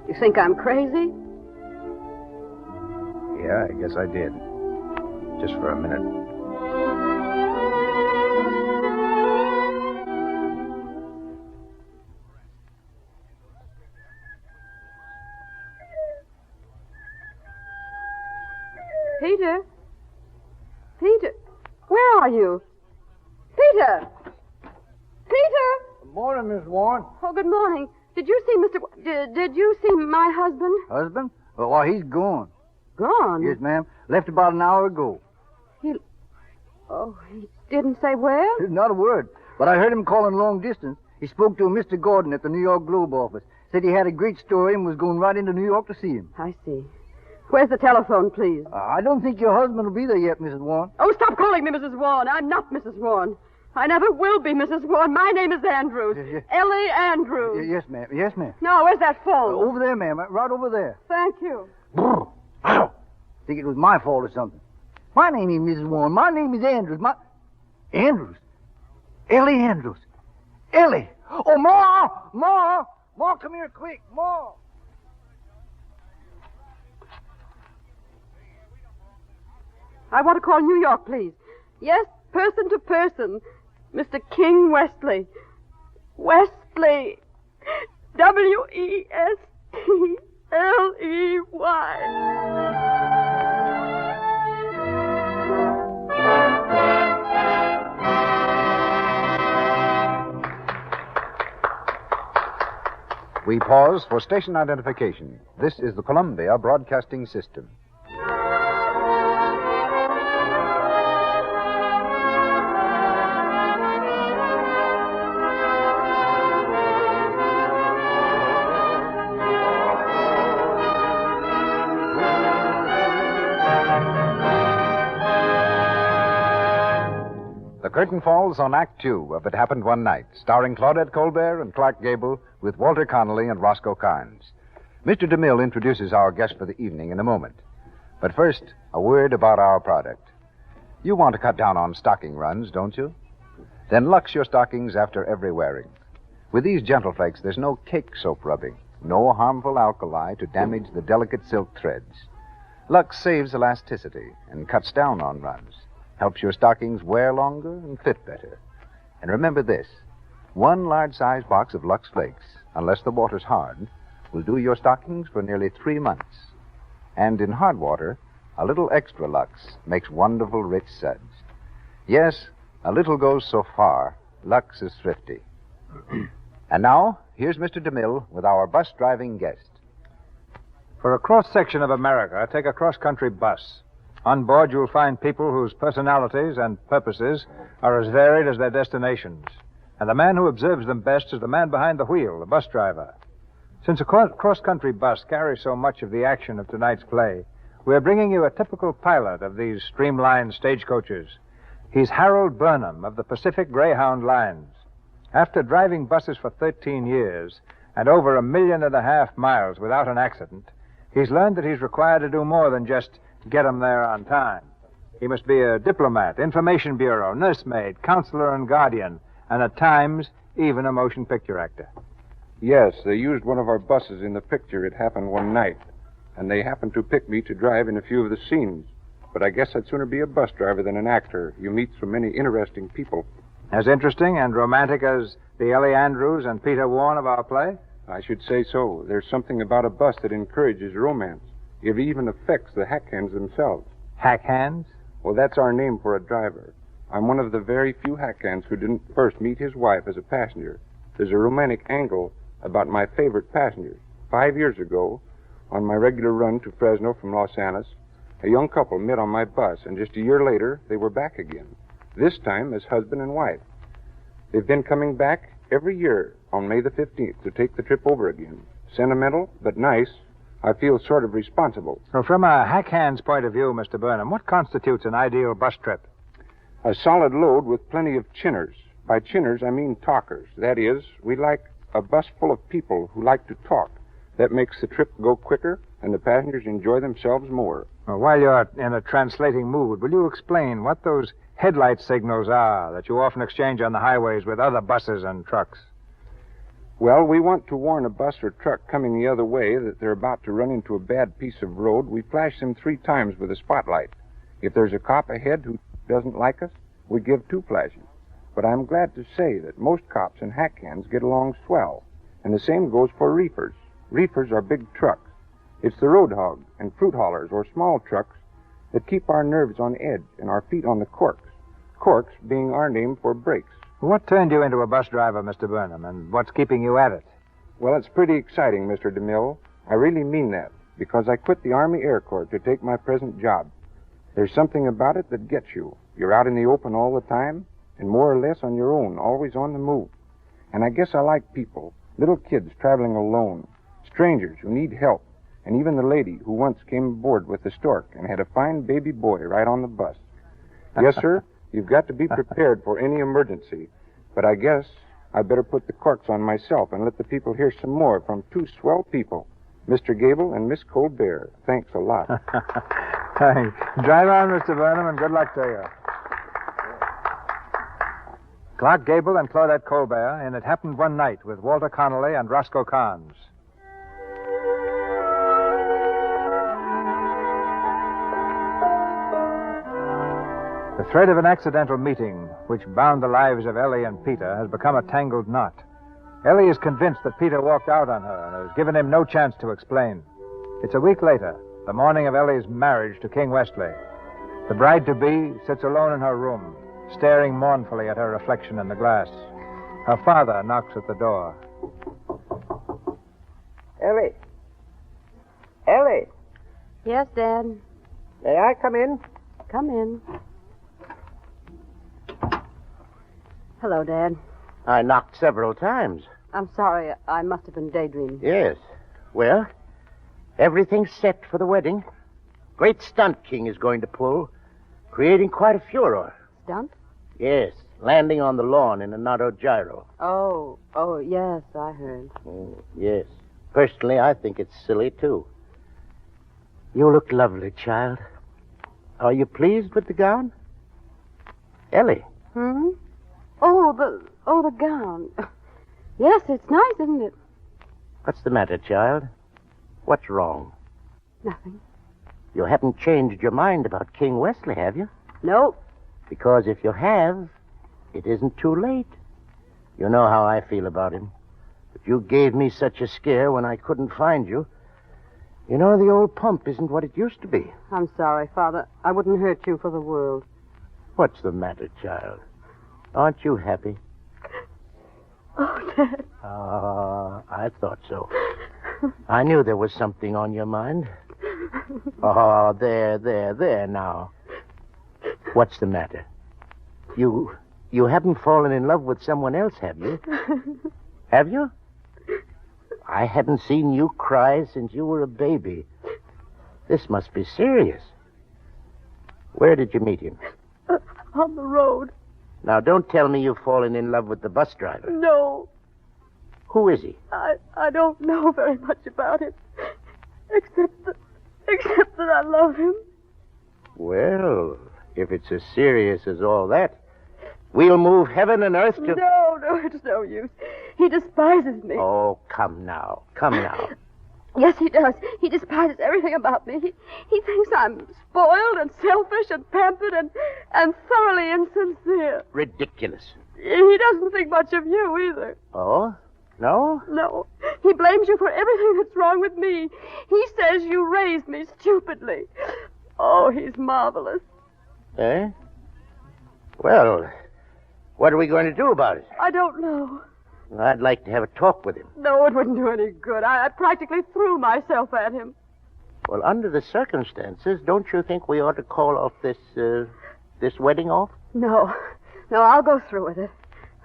You think I'm crazy? Yeah, I guess I did. Just for a minute. Peter? Peter? Where are you? Peter! Peter! Good morning, Miss Warren. Oh, good morning. Did you see Mr. Did you see my husband? Husband? Well, he's gone. Gone? Yes, ma'am. Left about an hour ago. He didn't say where? Not a word. But I heard him calling long distance. He spoke to a Mr. Gordon at the New York Globe office. Said he had a great story and was going right into New York to see him. I see. Where's the telephone, please? I don't think your husband will be there yet, Mrs. Warren. Oh, stop calling me Mrs. Warren. I'm not Mrs. Warren. I never will be Mrs. Warren. My name is Andrews. Yes. Ellie Andrews. Yes, ma'am. Yes, ma'am. No, where's that phone? Over there, ma'am. Right over there. Thank you. Ow! Think it was my fault or something. My name ain't Mrs. Warren. My name is Andrews. Andrews? Ellie Andrews. Ellie! Oh, Ma! Ma! Ma, come here quick. Ma! I want to call New York, please. Yes, person to person. Mr. King Wesley. Wesley. Wesley. We pause for station identification. This is the Columbia Broadcasting System. The curtain falls on Act Two of It Happened One Night, starring Claudette Colbert and Clark Gable, with Walter Connolly and Roscoe Carnes. Mr. DeMille introduces our guest for the evening in a moment. But first, a word about our product. You want to cut down on stocking runs, don't you? Then Lux your stockings after every wearing. With these gentle flakes, there's no cake soap rubbing, no harmful alkali to damage the delicate silk threads. Lux saves elasticity and cuts down on runs, helps your stockings wear longer and fit better. And remember this, one large-size box of Lux Flakes, unless the water's hard, will do your stockings for nearly 3 months. And in hard water, a little extra Lux makes wonderful rich suds. Yes, a little goes so far. Lux is thrifty. And now, here's Mr. DeMille with our bus-driving guest. For a cross-section of America, take a cross-country bus. On board, you'll find people whose personalities and purposes are as varied as their destinations. And the man who observes them best is the man behind the wheel, the bus driver. Since a cross-country bus carries so much of the action of tonight's play, we're bringing you a typical pilot of these streamlined stagecoaches. He's Harold Burnham of the Pacific Greyhound Lines. After driving buses for 13 years and over 1.5 million miles without an accident, he's learned that he's required to do more than just get 'em there on time. He must be a diplomat, information bureau, nursemaid, counselor and guardian, and at times, even a motion picture actor. Yes, they used one of our buses in the picture. It happened one night, and they happened to pick me to drive in a few of the scenes. But I guess I'd sooner be a bus driver than an actor. You meet so many interesting people. As interesting and romantic as the Ellie Andrews and Peter Warren of our play? I should say so. There's something about a bus that encourages romance. It even affects the hack hands themselves. Hack hands? Well, that's our name for a driver. I'm one of the very few hack hands who didn't first meet his wife as a passenger. There's a romantic angle about my favorite passengers. 5 years ago, on my regular run to Fresno from Los Angeles, a young couple met on my bus, and just a year later, they were back again. This time as husband and wife. They've been coming back every year on May the 15th to take the trip over again. Sentimental, but nice. I feel sort of responsible. So from a hack hand's point of view, Mr. Burnham, what constitutes an ideal bus trip? A solid load with plenty of chinners. By chinners, I mean talkers. That is, we like a bus full of people who like to talk. That makes the trip go quicker, and the passengers enjoy themselves more. Well, while you're in a translating mood, will you explain what those headlight signals are that you often exchange on the highways with other buses and trucks? Well, we want to warn a bus or truck coming the other way that they're about to run into a bad piece of road. We flash them 3 times with a spotlight. If there's a cop ahead who doesn't like us, we give 2 flashes. But I'm glad to say that most cops and hack hands get along swell. And the same goes for reefers. Reefers are big trucks. It's the road hog and fruit haulers or small trucks that keep our nerves on edge and our feet on the corks. Corks being our name for brakes. What turned you into a bus driver, Mr. Burnham, and what's keeping you at it? Well, it's pretty exciting, Mr. DeMille. I really mean that, because I quit the Army Air Corps to take my present job. There's something about it that gets you. You're out in the open all the time, and more or less on your own, always on the move. And I guess I like people, little kids traveling alone, strangers who need help, and even the lady who once came aboard with the stork and had a fine baby boy right on the bus. Yes, sir, you've got to be prepared for any emergency. But I guess I better put the corks on myself and let the people hear some more from 2 swell people, Mr. Gable and Miss Colbert. Thanks a lot. Thanks. Drive on, Mr. Burnham, and good luck to you. Clark Gable and Claudette Colbert in It Happened One Night with Walter Connolly and Roscoe Carnes. The thread of an accidental meeting, which bound the lives of Ellie and Peter, has become a tangled knot. Ellie is convinced that Peter walked out on her and has given him no chance to explain. It's a week later, the morning of Ellie's marriage to King Westley. The bride-to-be sits alone in her room, staring mournfully at her reflection in the glass. Her father knocks at the door. Ellie. Ellie. Yes, Dad. May I come in? Come in. Hello, Dad. I knocked several times. I'm sorry. I must have been daydreaming. Yes. Well, everything's set for the wedding. Great stunt King is going to pull, creating quite a furor. Stunt? Yes, landing on the lawn in an auto gyro. Oh, yes, I heard. Yes. Personally, I think it's silly, too. You look lovely, child. Are you pleased with the gown? Ellie. Hmm? the gown. Yes, it's nice, isn't it? What's the matter, child? What's wrong? Nothing. You haven't changed your mind about King Wesley, have you? No. Because if you have, it isn't too late. You know how I feel about him. But you gave me such a scare when I couldn't find you. You know, the old pump isn't what it used to be. I'm sorry, Father. I wouldn't hurt you for the world. What's the matter, child? Aren't you happy? Oh, Dad. I thought so. I knew there was something on your mind. Oh, there now. What's the matter? You haven't fallen in love with someone else, have you? Have you? I haven't seen you cry since you were a baby. This must be serious. Where did you meet him? On the road. Now, don't tell me you've fallen in love with the bus driver. No. Who is he? I don't know very much about him. Except that I love him. Well, if it's as serious as all that, we'll move heaven and earth to... No, it's no use. He despises me. Oh, come now. Yes, he does. He despises everything about me. He thinks I'm spoiled and selfish and pampered and thoroughly insincere. Ridiculous. He doesn't think much of you either. Oh? No? No. He blames you for everything that's wrong with me. He says you raised me stupidly. Oh, he's marvelous. Eh? Well, what are we going to do about it? I don't know. I'd like to have a talk with him. No, it wouldn't do any good. I practically threw myself at him. Well, under the circumstances, don't you think we ought to call off this wedding off? No, I'll go through with it.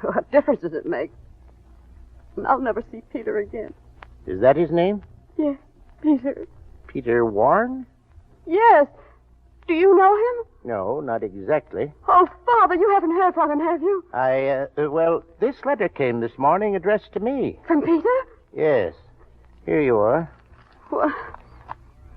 What difference does it make? I'll never see Peter again. Is that his name? Yes, Peter. Peter Warren? Yes. Do you know him? No, not exactly. Oh, Father, you haven't heard from him, have you? Well, this letter came this morning addressed to me. From Peter? Yes. Here you are. Well,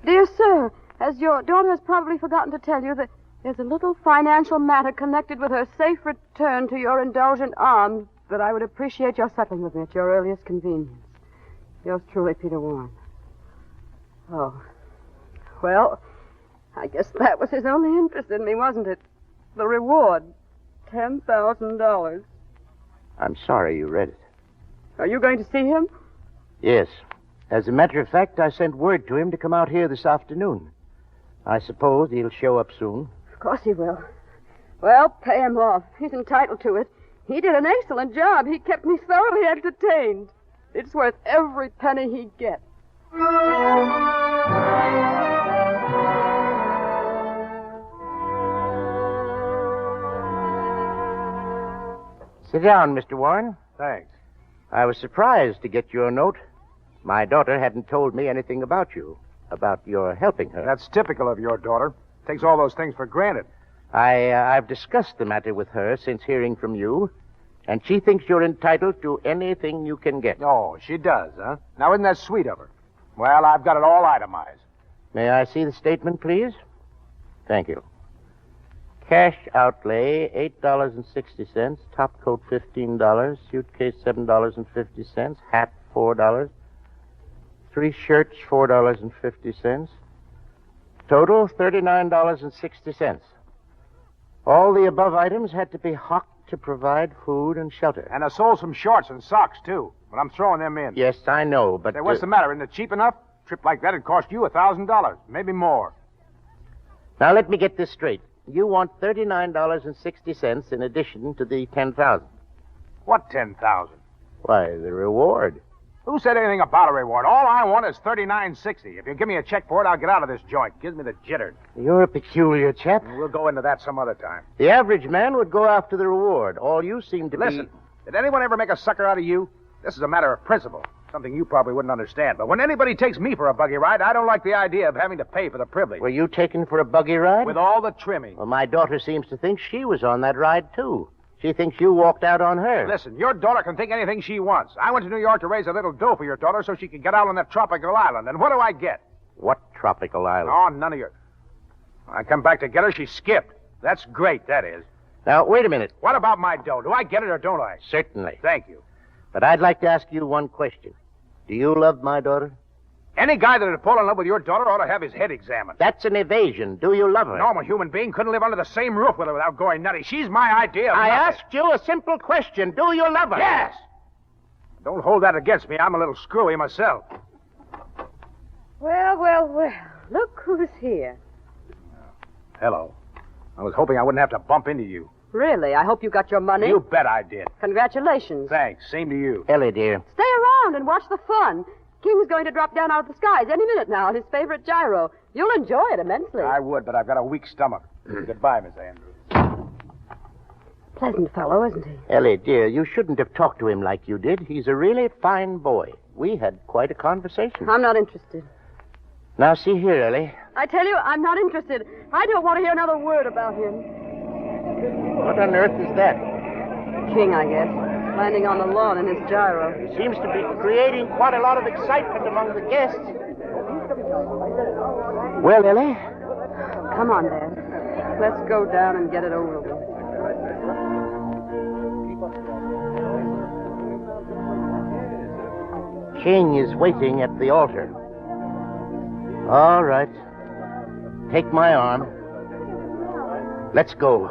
dear sir, as your daughter has probably forgotten to tell you that there's a little financial matter connected with her safe return to your indulgent arms that I would appreciate your settling with me at your earliest convenience. Yours truly, Peter Warren. Oh. Well, I guess that was his only interest in me, wasn't it? The reward. $10,000. I'm sorry you read it. Are you going to see him? Yes. As a matter of fact, I sent word to him to come out here this afternoon. I suppose he'll show up soon. Of course he will. Well, pay him off. He's entitled to it. He did an excellent job. He kept me thoroughly entertained. It's worth every penny he gets. Sit down, Mr. Warren. Thanks. I was surprised to get your note. My daughter hadn't told me anything about you, about your helping her. That's typical of your daughter. Takes all those things for granted. I've discussed the matter with her since hearing from you, and she thinks you're entitled to anything you can get. Oh, she does, huh? Now, isn't that sweet of her? Well, I've got it all itemized. May I see the statement, please? Thank you. Cash outlay, $8.60. Top coat, $15. Suitcase, $7.50. Hat, $4. 3 shirts, $4.50. Total, $39.60. All the above items had to be hocked to provide food and shelter. And I sold some shorts and socks, too. But I'm throwing them in. Yes, I know, but... Say, what's the matter? Isn't it cheap enough? A trip like that would cost you $1,000, maybe more. Now, let me get this straight. You want $39.60 in addition to the $10,000. What $10,000? Why, the reward. Who said anything about a reward? All I want is $39.60. If you give me a check for it, I'll get out of this joint. Gives me the jitters. You're a peculiar chap. We'll go into that some other time. The average man would go after the reward. All you seem to Listen, did anyone ever make a sucker out of you? This is a matter of principle. Something you probably wouldn't understand. But when anybody takes me for a buggy ride, I don't like the idea of having to pay for the privilege. Were you taken for a buggy ride? With all the trimming. Well, my daughter seems to think she was on that ride, too. She thinks you walked out on her. Listen, your daughter can think anything she wants. I went to New York to raise a little dough for your daughter so she could get out on that tropical island. And what do I get? What tropical island? Oh, none of your... I come back to get her, she skipped. That's great, that is. Now, wait a minute. What about my dough? Do I get it or don't I? Certainly. Thank you. But I'd like to ask you one question. Do you love my daughter? Any guy that would fall in love with your daughter ought to have his head examined. That's an evasion. Do you love her? A normal human being couldn't live under the same roof with her without going nutty. She's my idea of I nothing. asked you a simple question. Do you love her? Yes! Don't hold that against me. I'm a little screwy myself. Well, well, well. Look who's here. Hello. I was hoping I wouldn't have to bump into you. Really? I hope you got your money. You bet I did. Congratulations. Thanks. Same to you. Ellie, dear. Stay around and watch the fun. King's going to drop down out of the skies any minute now on his favorite gyro. You'll enjoy it immensely. I would, but I've got a weak stomach. Goodbye, Miss Andrews. Pleasant fellow, isn't he? Ellie, dear, you shouldn't have talked to him like you did. He's a really fine boy. We had quite a conversation. I'm not interested. Now, see here, Ellie. I tell you, I'm not interested. I don't want to hear another word about him. What on earth is that? King, I guess. Landing on the lawn in his gyro. Seems to be creating quite a lot of excitement among the guests. Well, Ellie? Come on, Dad. Let's go down and get it over with. King is waiting at the altar. All right. Take my arm. Let's go.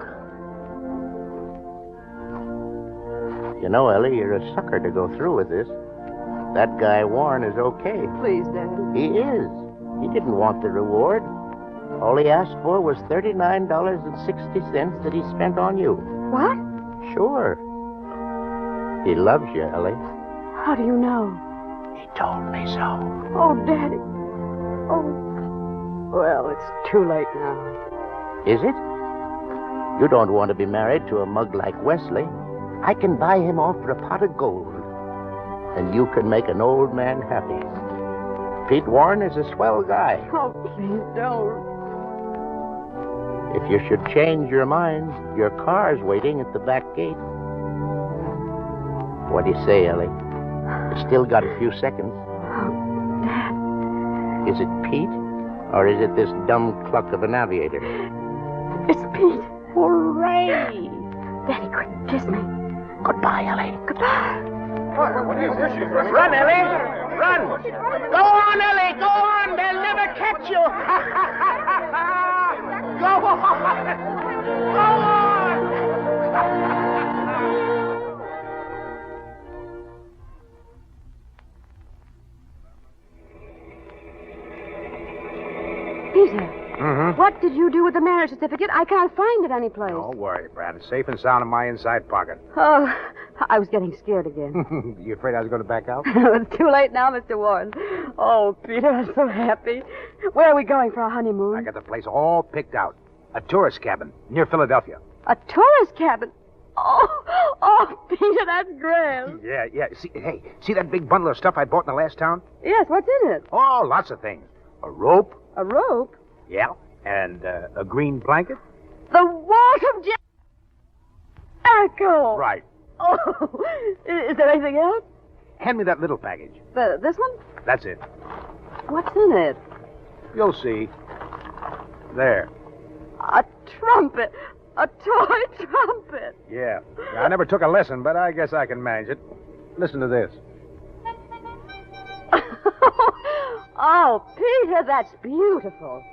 You know, Ellie, you're a sucker to go through with this. That guy Warren is okay. Please, Dad. He is. He didn't want the reward. All he asked for was $39.60 that he spent on you. What? Sure. He loves you, Ellie. How do you know? He told me so. Oh, Daddy. Oh. Well, it's too late now. Is it? You don't want to be married to a mug like Wesley. I can buy him off for a pot of gold. And you can make an old man happy. Pete Warren is a swell guy. Oh, please don't. If you should change your mind, your car's waiting at the back gate. What do you say, Ellie? You still got a few seconds. Oh, Dad. Is it Pete? Or is it this dumb cluck of an aviator? It's Pete. Hooray! Daddy, quick, kiss me. Goodbye, Ellie. Goodbye. What is this? Run, Ellie! Run! Go on, Ellie! Go on! They'll never catch you! Go on! Go on! Peter. Mm-hmm. What did you do with the marriage certificate? I can't find it anyplace. Don't worry, Brad. It's safe and sound in my inside pocket. Oh, I was getting scared again. You afraid I was going to back out? It's too late now, Mr. Warren. Oh, Peter, I'm so happy. Where are we going for our honeymoon? I got the place all picked out. A tourist cabin near Philadelphia. A tourist cabin? Oh, Peter, that's grand. Yeah. See that big bundle of stuff I bought in the last town? Yes, what's in it? Oh, lots of things. A rope. A rope? Yeah. And a green blanket. The Walt of Jericho. Right. Oh, is there anything else? Hand me that little package. This one? That's it. What's in it? You'll see. There. A trumpet. A toy trumpet. Yeah. I never took a lesson, but I guess I can manage it. Listen to this. Oh, Peter, that's beautiful.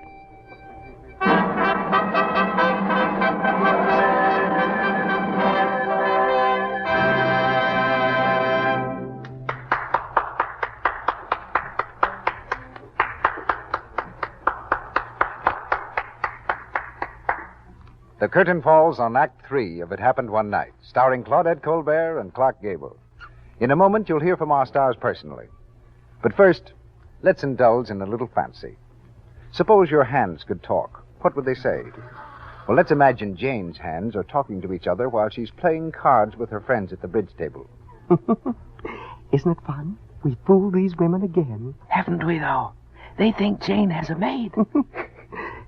The curtain falls on Act 3 of It Happened One Night, starring Claudette Colbert and Clark Gable. In a moment, you'll hear from our stars personally. But first, let's indulge in a little fancy. Suppose your hands could talk. What would they say? Well, let's imagine Jane's hands are talking to each other while she's playing cards with her friends at the bridge table. Isn't it fun? We fooled these women again. Haven't we, though? They think Jane has a maid.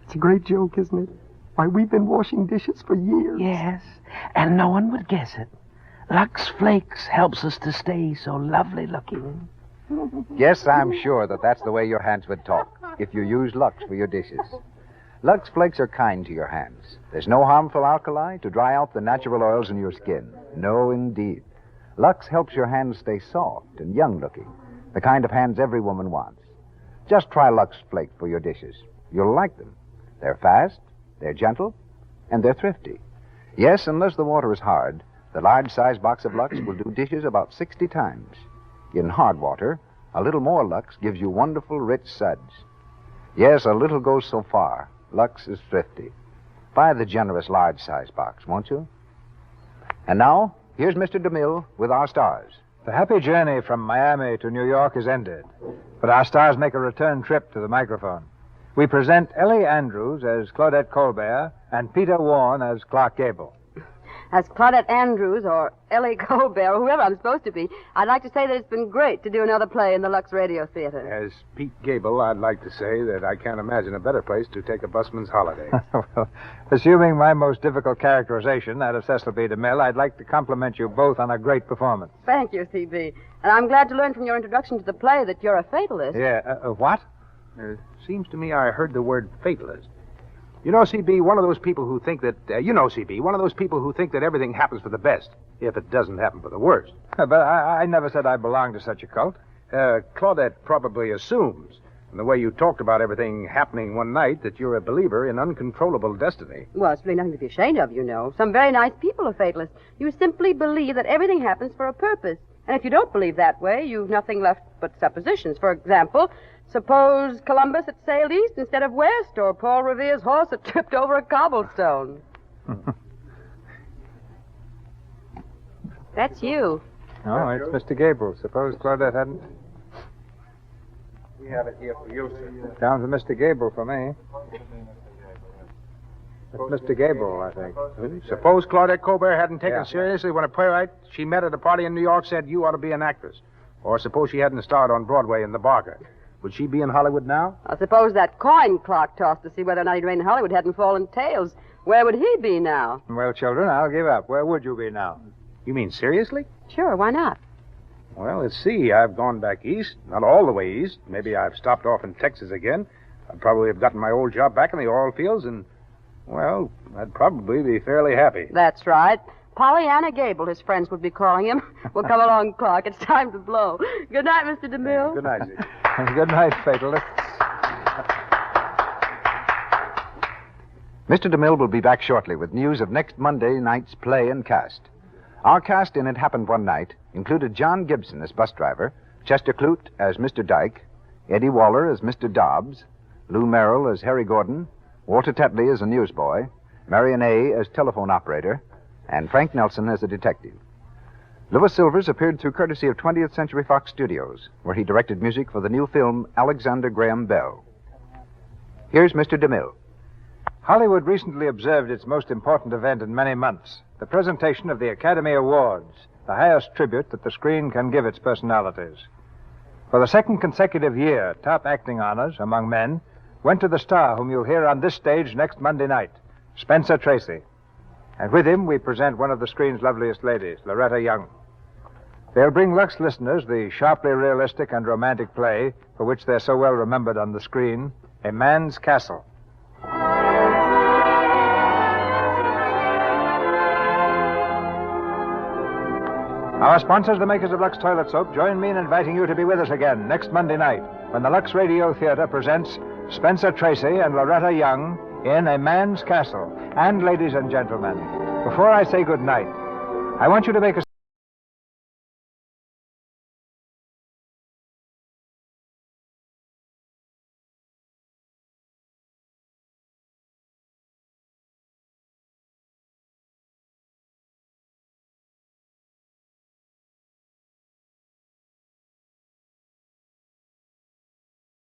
It's a great joke, isn't it? Why, we've been washing dishes for years. Yes, and no one would guess it. Lux Flakes helps us to stay so lovely looking. Yes, I'm sure that's the way your hands would talk if you use Lux for your dishes. Lux Flakes are kind to your hands. There's no harmful alkali to dry out the natural oils in your skin. No, indeed. Lux helps your hands stay soft and young-looking, the kind of hands every woman wants. Just try Lux Flakes for your dishes. You'll like them. They're fast, they're gentle, and they're thrifty. Yes, unless the water is hard, the large-sized box of Lux will do dishes about 60 times. In hard water, a little more Lux gives you wonderful, rich suds. Yes, a little goes so far. Lux is thrifty. Buy the generous large-sized box, won't you? And now, here's Mr. DeMille with our stars. The happy journey from Miami to New York is ended, but our stars make a return trip to the microphone. We present Ellie Andrews as Claudette Colbert and Peter Warren as Clark Gable. As Claudette Andrews or Ellie Colbert or whoever I'm supposed to be, I'd like to say that it's been great to do another play in the Lux Radio Theater. As Pete Gable, I'd like to say that I can't imagine a better place to take a busman's holiday. Well, assuming my most difficult characterization, that of Cecil B. DeMille, I'd like to compliment you both on a great performance. Thank you, C.B. And I'm glad to learn from your introduction to the play that you're a fatalist. Yeah, what? Seems to me I heard the word fatalist. You know, C.B., one of those people who think that, one of those people who think that everything happens for the best, if it doesn't happen for the worst. But I never said I belonged to such a cult. Claudette probably assumes, from the way you talked about everything happening one night, that you're a believer in uncontrollable destiny. Well, it's really nothing to be ashamed of, you know. Some very nice people are fatalists. You simply believe that everything happens for a purpose. And if you don't believe that way, you've nothing left but suppositions. For example, suppose Columbus had sailed east instead of west, or Paul Revere's horse had tripped over a cobblestone. That's you. Oh, it's Mr. Gable. Suppose Claudette hadn't... We have it here for you, sir. Down to Mr. Gable for me. It's Mr. Gable, I think. Suppose Claudette Colbert hadn't taken seriously when a playwright she met at a party in New York said you ought to be an actress. Or suppose she hadn't starred on Broadway in The Barker. Would she be in Hollywood now? I suppose that coin Clark tossed to see whether or not he'd remain in Hollywood hadn't fallen tails. Where would he be now? Well, children, I'll give up. Where would you be now? You mean seriously? Sure, why not? Well, let's see. I've gone back east. Not all the way east. Maybe I've stopped off in Texas again. I'd probably have gotten my old job back in the oil fields and, well, I'd probably be fairly happy. That's right. Pollyanna Gable, his friends would be calling him. Well, come along, Clark. It's time to blow. Good night, Mr. DeMille. Good night, Zeke. Good night, fatalists. Mr. DeMille will be back shortly with news of next Monday night's play and cast. Our cast in It Happened One Night included John Gibson as bus driver, Chester Clute as Mr. Dyke, Eddie Waller as Mr. Dobbs, Lou Merrill as Harry Gordon, Walter Tetley as a newsboy, Marion A. as telephone operator, and Frank Nelson as a detective. Louis Silvers appeared through courtesy of 20th Century Fox Studios, where he directed music for the new film Alexander Graham Bell. Here's Mr. DeMille. Hollywood recently observed its most important event in many months, the presentation of the Academy Awards, the highest tribute that the screen can give its personalities. For the second consecutive year, top acting honors among men went to the star whom you'll hear on this stage next Monday night, Spencer Tracy. And with him, we present one of the screen's loveliest ladies, Loretta Young. They'll bring Lux listeners the sharply realistic and romantic play for which they're so well remembered on the screen, A Man's Castle. Our sponsors, the makers of Lux Toilet Soap, join me in inviting you to be with us again next Monday night when the Lux Radio Theater presents Spencer Tracy and Loretta Young in A Man's Castle. And, ladies and gentlemen, before I say good night, I want you to make a